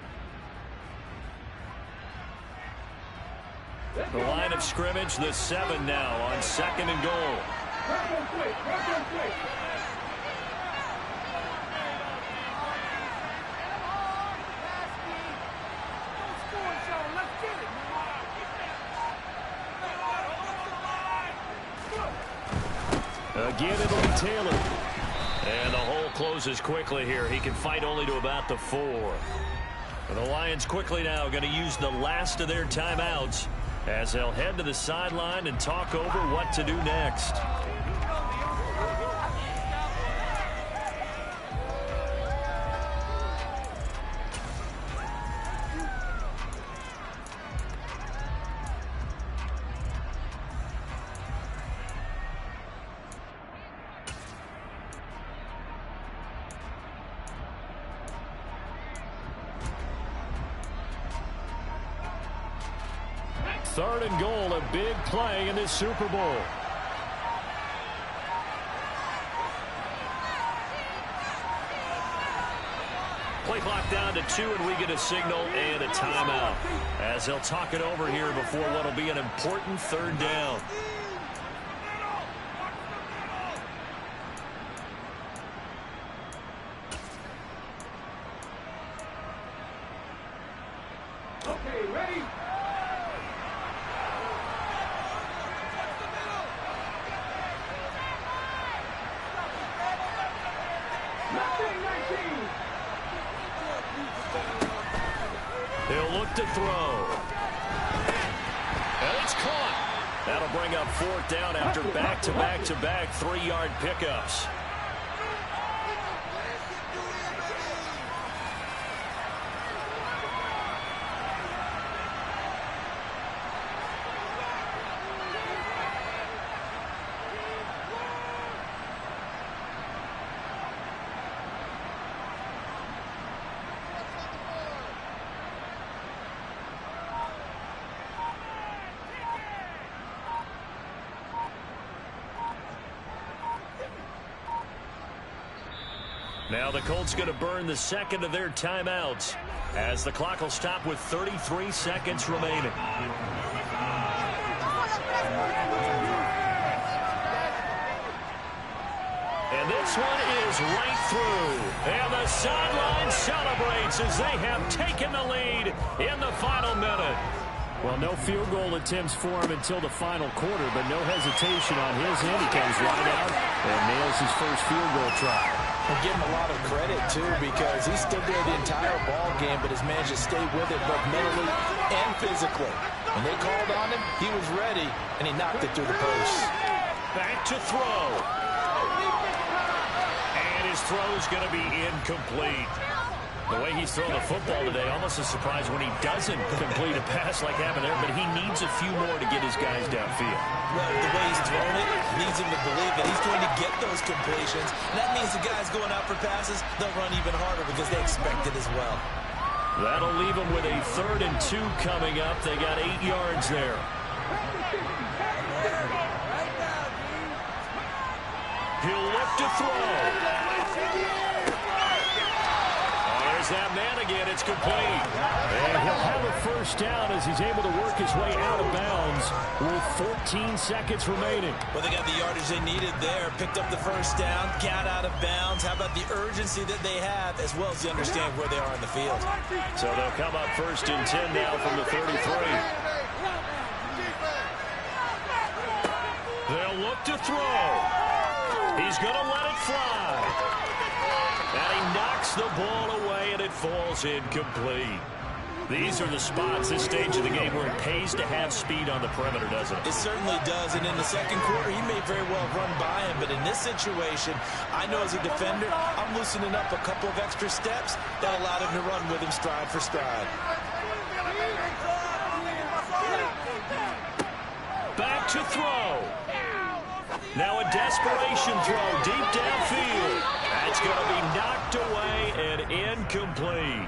The line of scrimmage, the 7 now on second and goal. Again, it'll be Taylor. And the hole closes quickly here. He can fight only to about the 4. And the Lions quickly now going to use the last of their timeouts as they'll head to the sideline and talk over what to do next. Third and goal, a big play in this Super Bowl. Play clock down to 2, and we get a signal and a timeout as they'll talk it over here before what will be an important third down. Okay, ready? He'll look to throw. And it's caught. That'll bring up fourth down after back-to-back-to-back 3-yard pickups. Now the Colts going to burn the second of their timeouts as the clock will stop with 33 seconds remaining. And this one is right through. And the sideline celebrates as they have taken the lead in the final minute. Well, no field goal attempts for him until the final quarter, but no hesitation on his end. He comes right out and nails his first field goal try. I give him a lot of credit, too, because he stood there the entire ball game, but has managed to stay with it both mentally and physically. When they called on him, he was ready, and he knocked it through the post. Back to throw. And his throw's going to be incomplete. The way he's thrown the football today, almost a surprise when he doesn't complete a pass like happened there, but he needs a few more to get his guys downfield. Well, the way he's thrown it leads him to believe that he's going to get those completions. And that means the guys going out for passes, they'll run even harder because they expect it as well. That'll leave them with a 3rd and 2 coming up. They got 8 yards there. He'll look to throw. There's that man again. It's complete. And he'll have a first down as he's able to work his way out of bounds with 14 seconds remaining. Well, they got the yardage they needed there. Picked up the first down, got out of bounds. How about the urgency that they have, as well as the understanding where they are in the field? So they'll come up 1st and 10 now from the 33. They'll look to throw. He's going to let it fly. And he knocks the ball away, and it falls incomplete. These are the spots, this stage of the game, where it pays to have speed on the perimeter, doesn't it? It certainly does, and in the second quarter, he may very well run by him, but in this situation, I know as a defender, I'm loosening up a couple of extra steps that allowed him to run with him stride for stride. Back to throw. Now a desperation throw deep downfield. That's going to be knocked away and incomplete.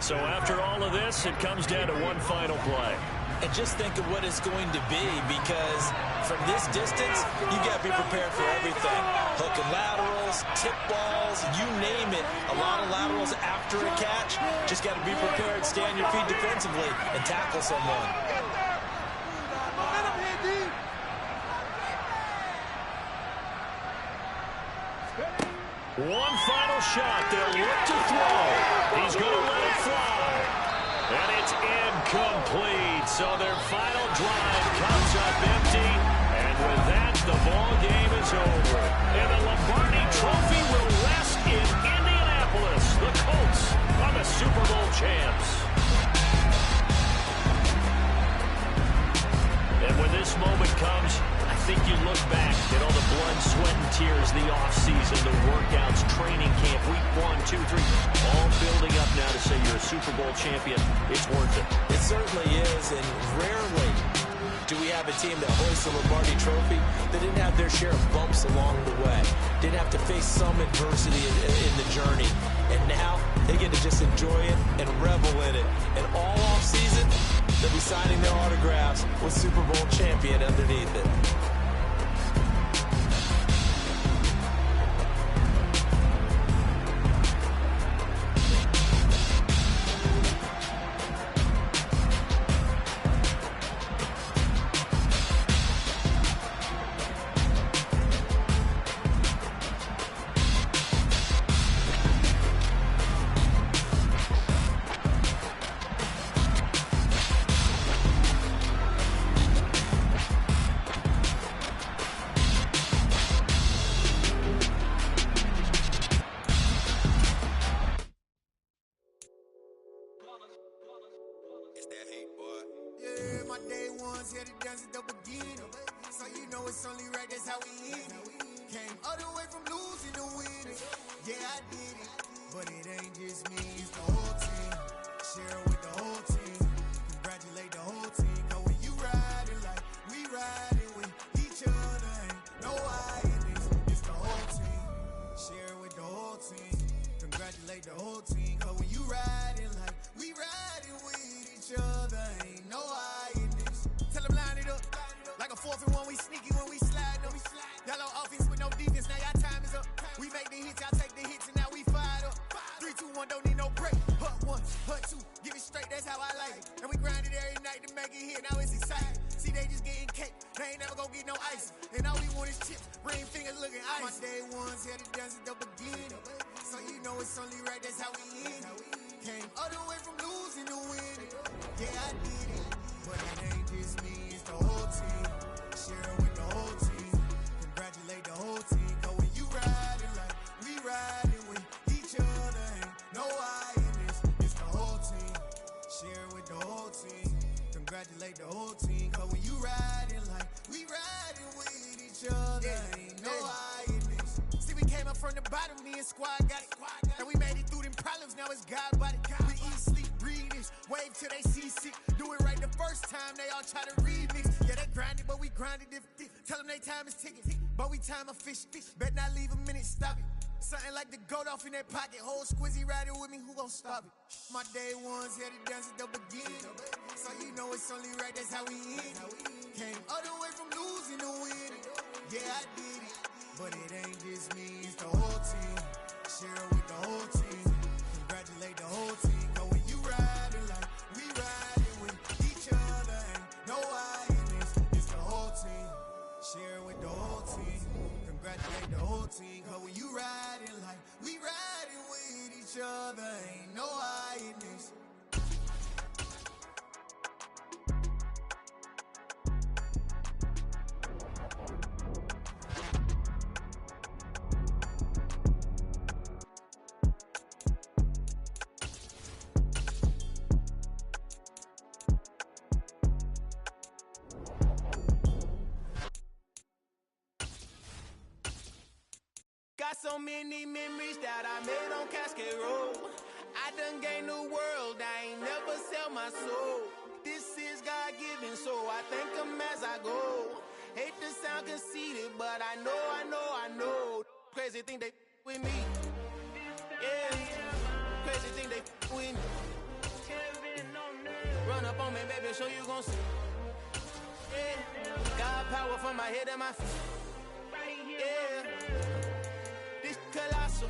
So after all of this, it comes down to one final play. And just think of what it's going to be, because from this distance, you got to be prepared for everything. Hook and laterals, tip balls, you name it. A lot of laterals after a catch. Just got to be prepared, stay on your feet defensively, and tackle someone. One final shot. They'll look to throw. He's going to let it fly. And it's incomplete. So their final drive comes up empty. And with that, the ball game is over. And the Lombardi Trophy will rest in Indianapolis. The Colts are the Super Bowl champs. And when this moment comes, I think you look back at all the blood, sweat, and tears, the offseason, the workouts, training camp, week 1, 2, 3, all building up now to say you're a Super Bowl champion. It's worth it. It certainly is, and rarely do we have a team that hoists the Lombardi Trophy that didn't have their share of bumps along the way, didn't have to face some adversity in the journey, and now they get to just enjoy it and revel in it. And all offseason, they'll be signing their autographs with Super Bowl champion underneath it. Bet not leave a minute, stop it. Something like the goat off in that pocket. Whole squizzy riding with me, who gon' stop it? My day ones headed down to the beginning. So you know it's only right, that's how we end. Came all the way from losing to winning. Yeah, I did it. But it ain't just me, it's the whole team. Share it with the whole team. Congratulate the whole team. Cause when you riding like we riding with many memories that I made on Cascade Road. I done gained the world, I ain't never sell my soul. This is God-given, so I thank him as I go. Hate to sound conceited, but I know. Crazy thing they with me. Yeah, crazy thing they with me. Run up on me, baby, show you gon' see. Yeah, got power from my head and my feet. Yeah, this colossal.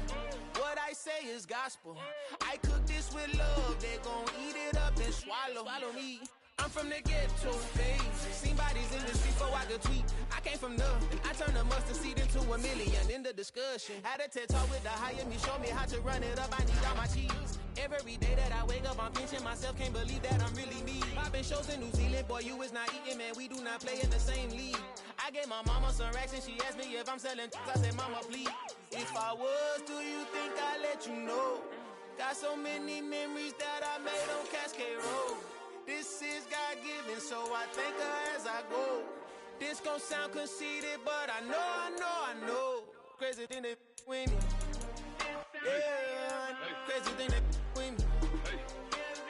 What I say is gospel. I cook this with love. They gon' eat it up and swallow me. I'm from the ghetto, babe. Seen bodies in the street before I could tweet. I came from nothing. I turned a mustard seed into a million. In the discussion, had a TED talk with the higher me. Show me how to run it up. I need all my cheese. Every day that I wake up, I'm pinching myself. Can't believe that I'm really me. Popping shows in New Zealand, boy, you is not eating, man. We do not play in the same league. I gave my mama some racks and she asked me if I'm selling. I said, mama, please. If I was, do you think I'd let you know? Got so many memories that I made on Cascade Road. This is God-given, so I thank her as I go. This gon' sound conceited, but I know. Crazy thing they with me. Yeah, crazy thing they with me.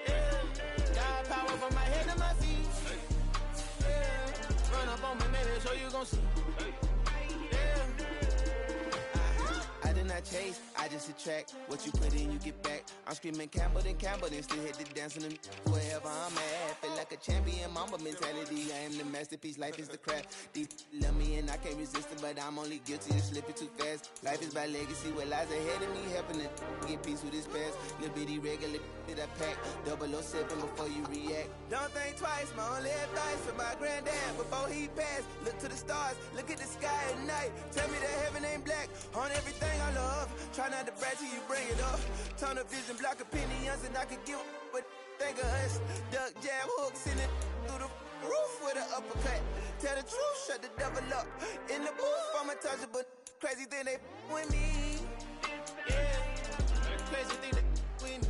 Yeah, got power from my head to my feet. Yeah, run up on me, maybe so you gon' see. Yeah. I did not chase, I just attract. What you put in, you get back. I'm screaming Campbell, then still hit the dance and wherever I'm at. Feel like a champion, mama mentality. I am the masterpiece, life is the craft. Deep love me and I can't resist it, but I'm only guilty of slipping too fast. Life is by legacy, what lies ahead of me, helping to get peace with this past. Little bitty regular that I pack, 007 before you react. Don't think twice, my only advice for my granddad before he passed. Look to the stars, look at the sky at night. Tell me that heaven ain't black on everything I love. Try not to brag till you bring it up. Tunnel vision, block opinions, and I could give but think of us. Duck jab hooks in it through the roof with an uppercut. Tell the truth, shut the devil up. In the booth, I'm untouchable. Crazy thing they with me. Yeah, crazy thing they with me.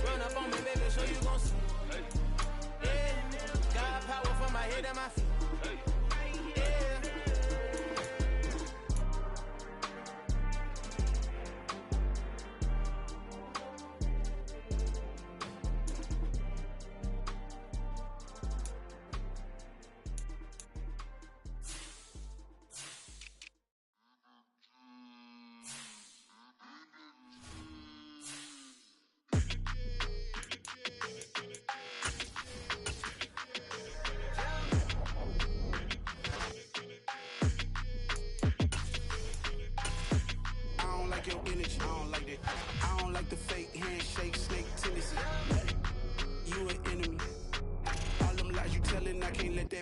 Run up on me, baby, so you gon' see. Yeah, got power from my head and my feet.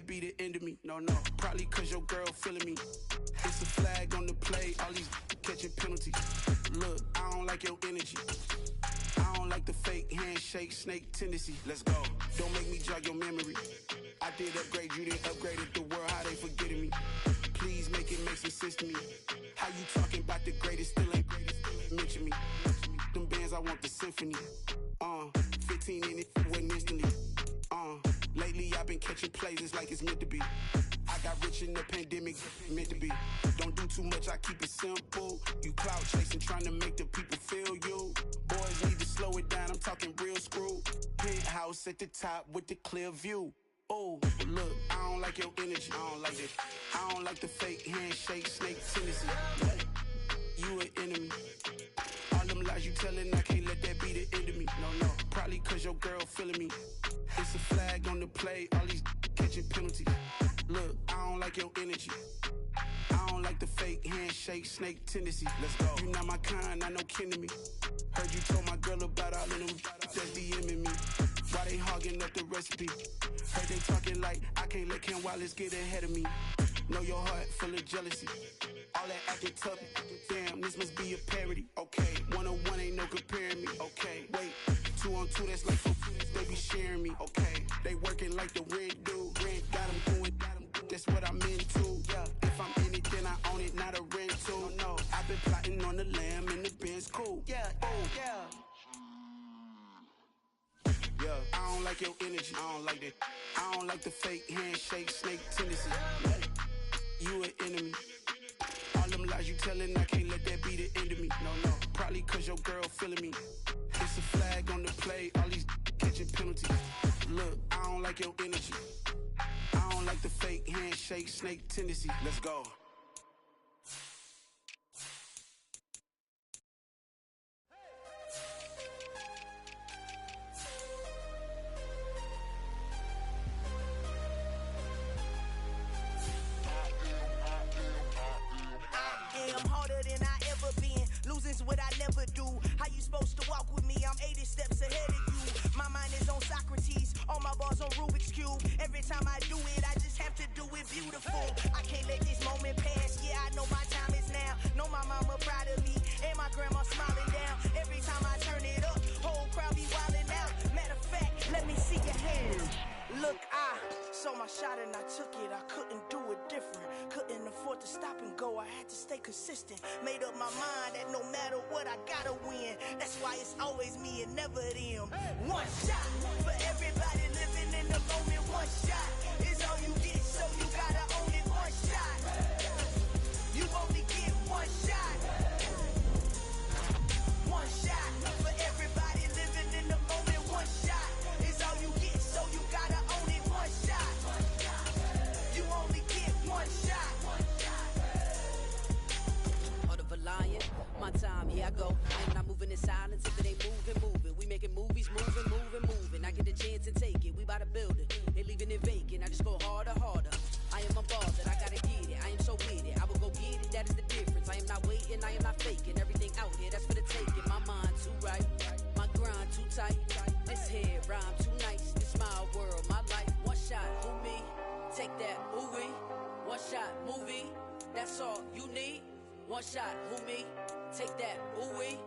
Be the end of me. No, probably cause your girl feeling me. It's a flag on the play, all these catching penalties. Look, I don't like your energy. I don't like the fake handshake, snake tendency. Let's go. Don't make me jog your memory. I did upgrade, you didn't upgrade it. The world, how they forgetting me. Please make it make some sense to me. How you talking about the greatest, still ain't mention me. Them bands, I want the symphony. 15 in it, wasn't instantly. Lately I've been catching plays, it's like it's meant to be. I got rich in the pandemic, meant to be. Don't do too much, I keep it simple. You clout chasing, trying to make the people feel you. Boys need to slow it down, I'm talking real screw. Penthouse at the top with the clear view. Oh, look, I don't like your energy, I don't like it. I don't like the fake handshake, snake tendency. You an enemy. All them lies you telling, I can't let that be the end of me. No, probably cause your girl feeling me. It's a flag on the play, all these catching penalties. Look, I don't like your energy. I don't like the fake handshake, snake tendency. Let's go. You not my kind, I know kin to me. Heard you told my girl about all of them that's DMing me. Why they hogging up the recipe? Heard they talking like I can't let Ken Wallace get ahead of me. Know your heart full of jealousy. All that acting tough, damn, this must be a parody. Okay, 1-on-1 ain't no comparing me. Okay, wait, 2-on-2, that's like they be sharing me. Okay, they working like the rent do. Rent got them going, that's what I'm into. Yeah, if I'm in it, then I own it, not a rental. No, I've been plotting on the lamb and the Benz cool. Yeah, oh, yeah. Yeah, I don't like your energy, I don't like that. I don't like the fake handshake, snake tendency. You an enemy. All them lies you you telling I can't let that be the end of me? No, probably cause your girl feeling me. It's a flag on the play, all these catching penalties. Look, I don't like your energy. I don't like the fake handshake, snake tendency. Let's go. I'm harder than I ever been. Losing's what I never do. How you supposed to walk with me? I'm 80 steps ahead of you. My mind is on Socrates. All my bars on Rubik's Cube. Every time I do it, I just have to do it beautiful. I can't let this moment pass. Yeah, I know my time is now. Know my mama proud of me. And my grandma smiling down. Every time I turn it up, whole crowd be wilding out. Matter of fact, let me see your hands. Look, I saw my shot and I took it. I couldn't do it different. Couldn't afford to stop and go. I had to stay consistent. Made up my mind that no matter what, I gotta win. That's why it's always me and never them. One shot for everybody living in the moment. One shot is all you get, so you gotta own it. One shot. You only get one shot. One shot for everybody living in the moment. One shot is all you get, so you gotta own it. One shot. You only get one shot. Heart of a lion, my time, here I go. I am not moving in silence if it ain't moving. We making movies, moving. I get a chance and take it. We bout to build it. They leaving it vacant. I just go harder. I am a ball that I gotta get it. I am so with it. I will go get it. That is the difference. I am not waiting. I am not faking. Everything out here, that's for the taking. My mind too right. My grind too tight. This head rhyme too nice. This my world, my life. One shot, who me? Take that, ooh wee. One shot, movie. That's all you need. One shot, who me? Take that, ooh wee.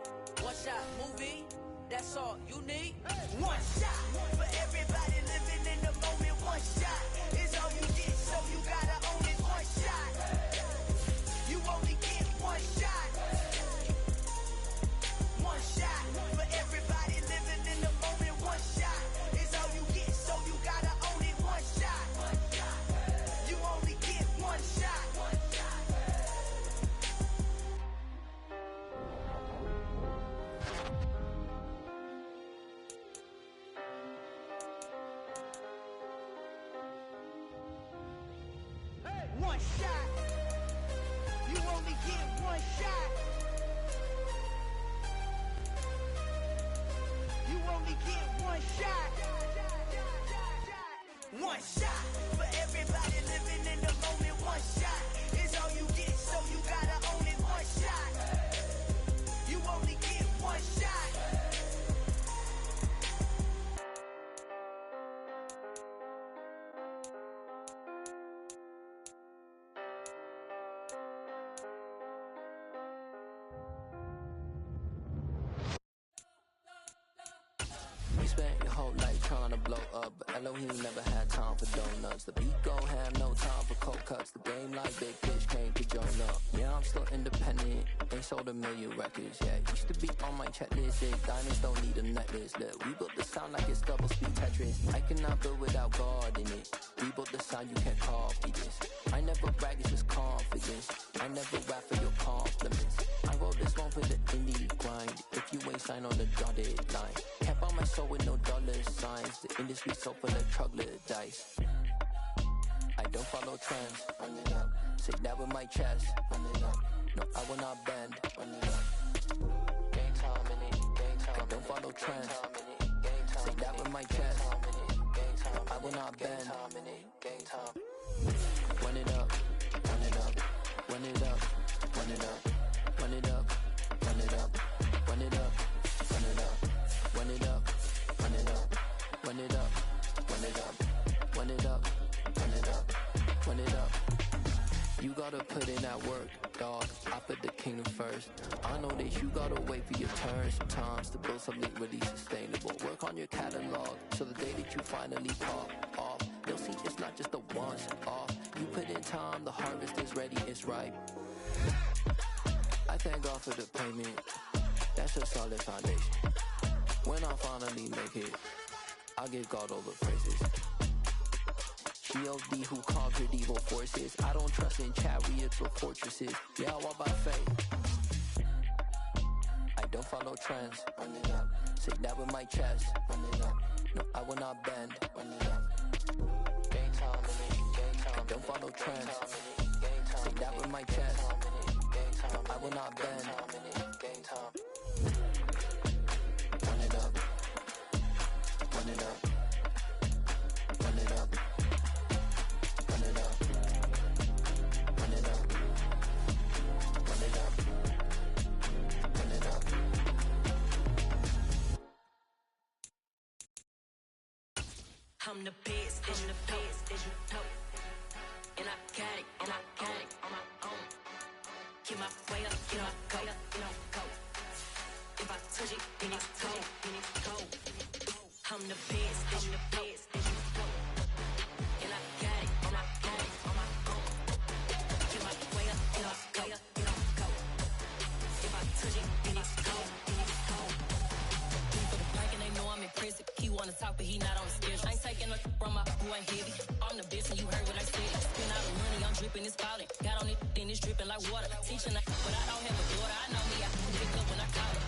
One shot, movie. That's all you need. One shot for everybody living in the moment. One shot is all you get, so you gotta own it. One shot. You only get one shot. One shot for everybody living in the moment. One shot is all you get, so you gotta own it. One shot. You only get one shot. One shot. You only get one shot. You only get one shot. One shot for everybody living in the moment. One shot is all you get, so you gotta own it. One shot. You only get one shot. You spent your whole life trying to blow up, but Elohim never had time for donuts. The beat go ham, no time for cold cuts. The game like big fish came to join up. Yeah, I'm still independent, ain't sold a million records. Yeah, used to be on my checklist. Yeah, diamonds don't need a necklace. Look, we built the sound like it's double speed Tetris. I cannot build without God in it. We built the sound, you can't copy this. I never brag, it's just confidence. I never rap for your compliments. I wrote this one for the indie grind. If you ain't signed on the dotted line, can't buy my soul with no dollar signs. The industry so full of troglodytes. I don't follow trends. Run it up. Say that with my chest. Run it up. No, I will not bend. Run it up. Game time in it. Game time. I don't follow trends. Say that with my chest. No, I will not bend. Game time. Run it up. Run it up. Run it up. Run it up. Run it up. Run it up. Run it up. Run it up. Run it up. Run it up. Run it up. Run it up. Run it up. Run it up. Run it up. You gotta put in that work, dog. I put the kingdom first. I know that you gotta wait for your turn sometimes to build something really sustainable. Work on your catalog so the day that you finally pop off, they'll see it's not just a once off. You put in time, the harvest is ready, it's ripe. I thank God for the payment. That's a solid foundation. When I finally make it, I'll give God all the praises. G.O.D. who conquered evil forces. I don't trust in chariots or fortresses. Yeah, I walk by faith. I don't follow trends. Say that with my chest. No, I will not bend. Game time, I don't follow trends. Say that with my chest. No, I will not bend. Game time. Run it up. Run it up. Run it up. Run it up. Run it up. Run it up. Run it up. I'm the best, I'm the best, as you know. And I got it, and I got it on my own. Get my way up, get my go, go. If I touch it, then it's cold, then it's cold. I'm the best, I'm the best, as you know. And I got it, and I got it on my own. Get my way up, get my go. If I touch it, then it's cold, then it's cold. For the blank and they know I'm impressive. He wanna talk, but he not on the schedule. I ain't taking no from my who ain't heavy. I'm the best and you heard what I said. Spend all the money, I'm dripping, it's falling. Got on it, then it's dripping like water. Teaching but I don't have a daughter. I know me, I pick up when I call her.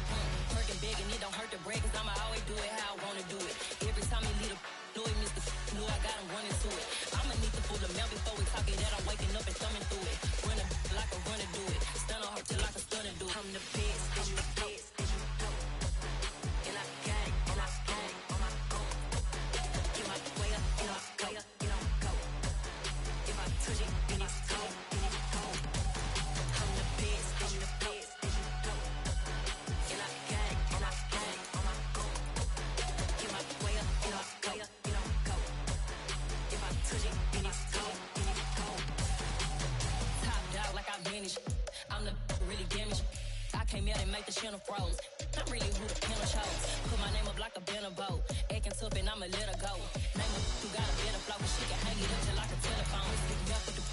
Perking big and it don't hurt to break, cause I'ma always do it how I wanna do it. Every time he lead a know he missed the knew I got him running to it. I'ma need to pull the mail before we talk it that I'm waking up and thumbing through it. Run a like a runner do it. Stun on her till like a stunner do it. I'm the best, I'm the best, as you know. And I got it, and I got it on my own. Get my way up, get my go. If I touch it, then it's cold, then it's cold. I'm the best, as you know. And I got it, and I got it on my own. Get my way up, get my go. If I touch it, then it's cold, then it's cold. Top dog like I vanished. I'm the really damaged. I came out and make the channel froze. I'm really who the panel chose. Put my name up like a banner boat. Acting tough and I'ma let her go. Name her who got a better flow, but she can hang it up till like a telephone. Stick me up with the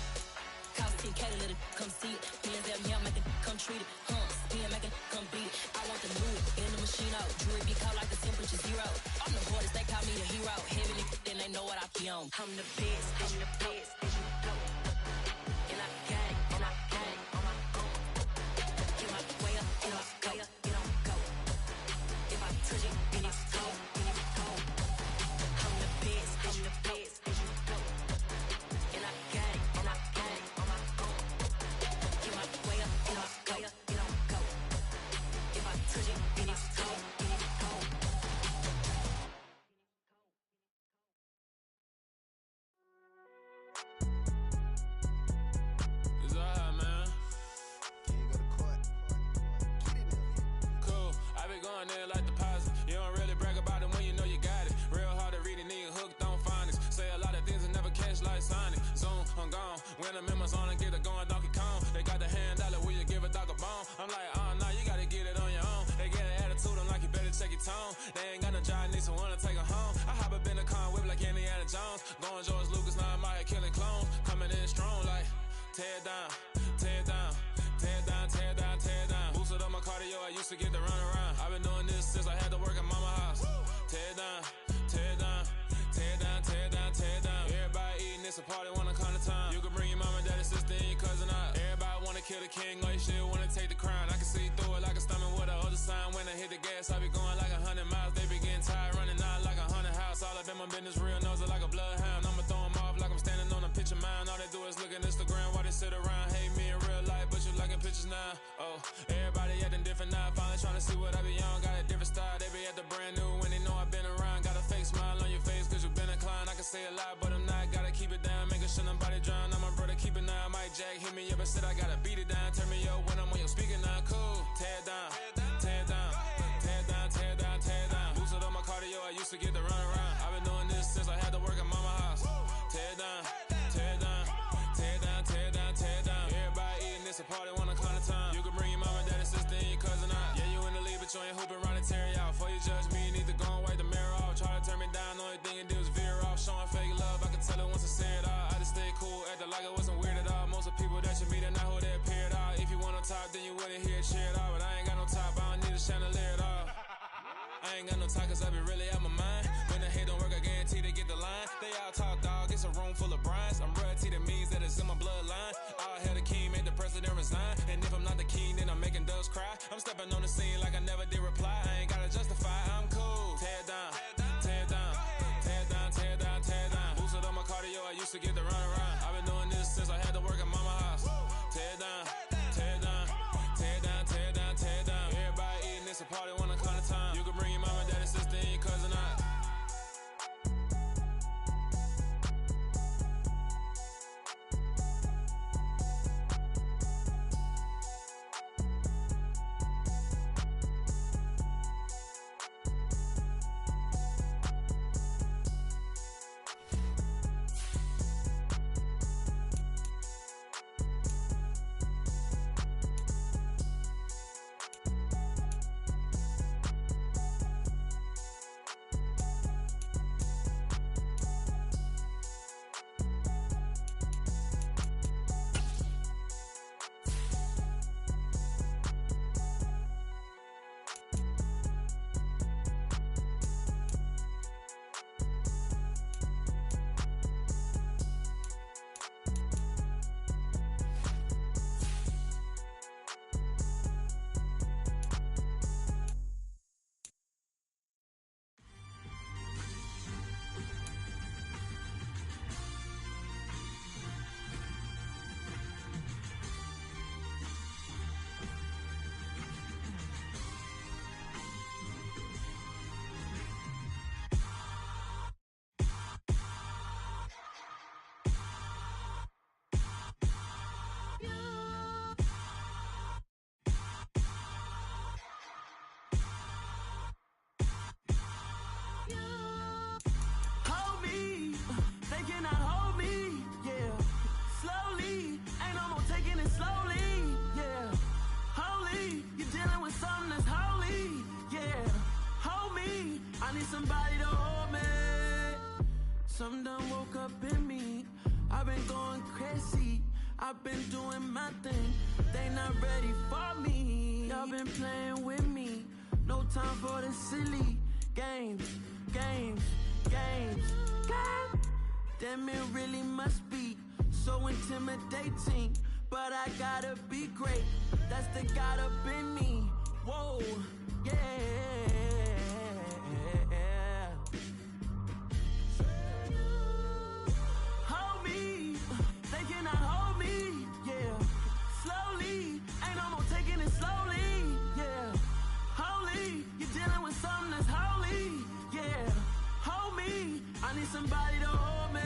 cost 10K to let it come see it. Hands down here, make it come treat it. Spin, make it come beat it. I want the new in the machine out. Jewelry be called like the temperature zero. I'm the hardest, they call me a hero. Heaven and then they know what I be on. I'm the best, I'm the best, as you know. And I got it, and I got it on my own. Get my way up, get my go. If I touch it, then it's cold, then it's cold. I'm the best, as you know. And I got it, and I got it on my own. Get my way up, get my go. If I touch it, then it's cold, then it's cold. It's alright, man. Can you go to court? Get it up. Cool. I be going there like deposit. You don't really brag about it when you know you got it. Real hard to read it, nigga hooked on phonics. Say a lot of things and never catch like Sonic. Zoom, I'm gone. When I'm in my zone and get it going Donkey Kong. They got the hand dollar, will you give a dog a bone? I'm like, nah, you gotta get it on your own. They get an attitude, I'm like, you better check your tone. They ain't got no job, need someone to take her home. I hop up in the car and whip like Indiana Jones. Going George Lucas, now I'm out here killing clones. Coming in strong like, tear down, tear down, tear down, tear down, tear down. Boosted up my cardio, I used to get to run around. I've been doing this since I had to work at mama house. Tear down, tear down, tear down, tear down, tear down. Everybody eating, it's a party, wanna come to time. You can bring your mama, daddy, sister, and your cousin out. Everybody wanna kill the king, like shit, wanna take the crown. I can see through it like a stomach with a other sign. When I hit the gas, I be going like 100 miles. They be getting tired, running out like 100 house. All up in my business, real nose like a bloodhound. I'ma throw them off like I'm standing on a picture mound. All they do is look at Instagram while they sit around. Hate me in real life, but you liking pictures now. Oh, everybody acting different now. Finally trying to see what I be on. Got a different style, they be at the brand new when they know I've been around. Got a fake smile on your face cause you been inclined. I can say a lot, but I'm not. Gotta keep it down, making sure nobody drown. I'm my brother, keep it now. Mike Jack hit me up and said I gotta beat it down. Turn me up when I'm on your speaker now. Cool, tear down, tear down, tear down, tear down, tear down. Boosted up my cardio, I used to get to run around. I've been doing this since I had to work at mama house. Tear down, tear down, tear down, tear down, tear down. Everybody eating, it's a party, wanna come to time. You can bring your mama, daddy, sister, and your cousin out. Yeah, you in the league, but you ain't hooping around and tear you out. Before you judge me, you need to go and wipe the mirror off. Try to turn me down, only thing you do is veer off. Showing fake love, I can tell it once I say it all. I just stay cool, acting like it wasn't weird at all. Most of the people that you meet are not who they appear at all. If you want on top, then you wouldn't hear it cheer at all. But I ain't got no top, I don't need a chandelier at all. I ain't got no time cause I be really out my mind. When the hate don't work, I guarantee they get the line. They all talk dog, it's a room full of I'm stepping on the scene like I never did reply. I ain't gotta justify, I'm cool. Tear down, tear down, tear down, tear down, tear down. Boosted on my cardio, I used to get the run around. I've been doing this since I had to work at mama house. Tear down, tear down, tear down, tear down, tear down. Everybody eating, it's a party, one kind of time. You can bring your mama, daddy, sister, and your cousin out. Somebody to hold me. Some done woke up in me. I've been going crazy. I've been doing my thing. They not ready for me. Y'all been playing with me. No time for the silly games, games, games, games. Damn, it really must be so intimidating. But I gotta be great. That's the God up in me. Whoa, yeah. Hold me, they cannot hold me, yeah. Slowly, ain't no more taking it slowly, yeah. Holy, you're dealing with something that's holy, yeah. Hold me, I need somebody to hold me.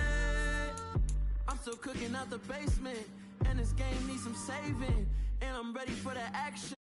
I'm still cooking out the basement, and this game needs some saving, and I'm ready for the action.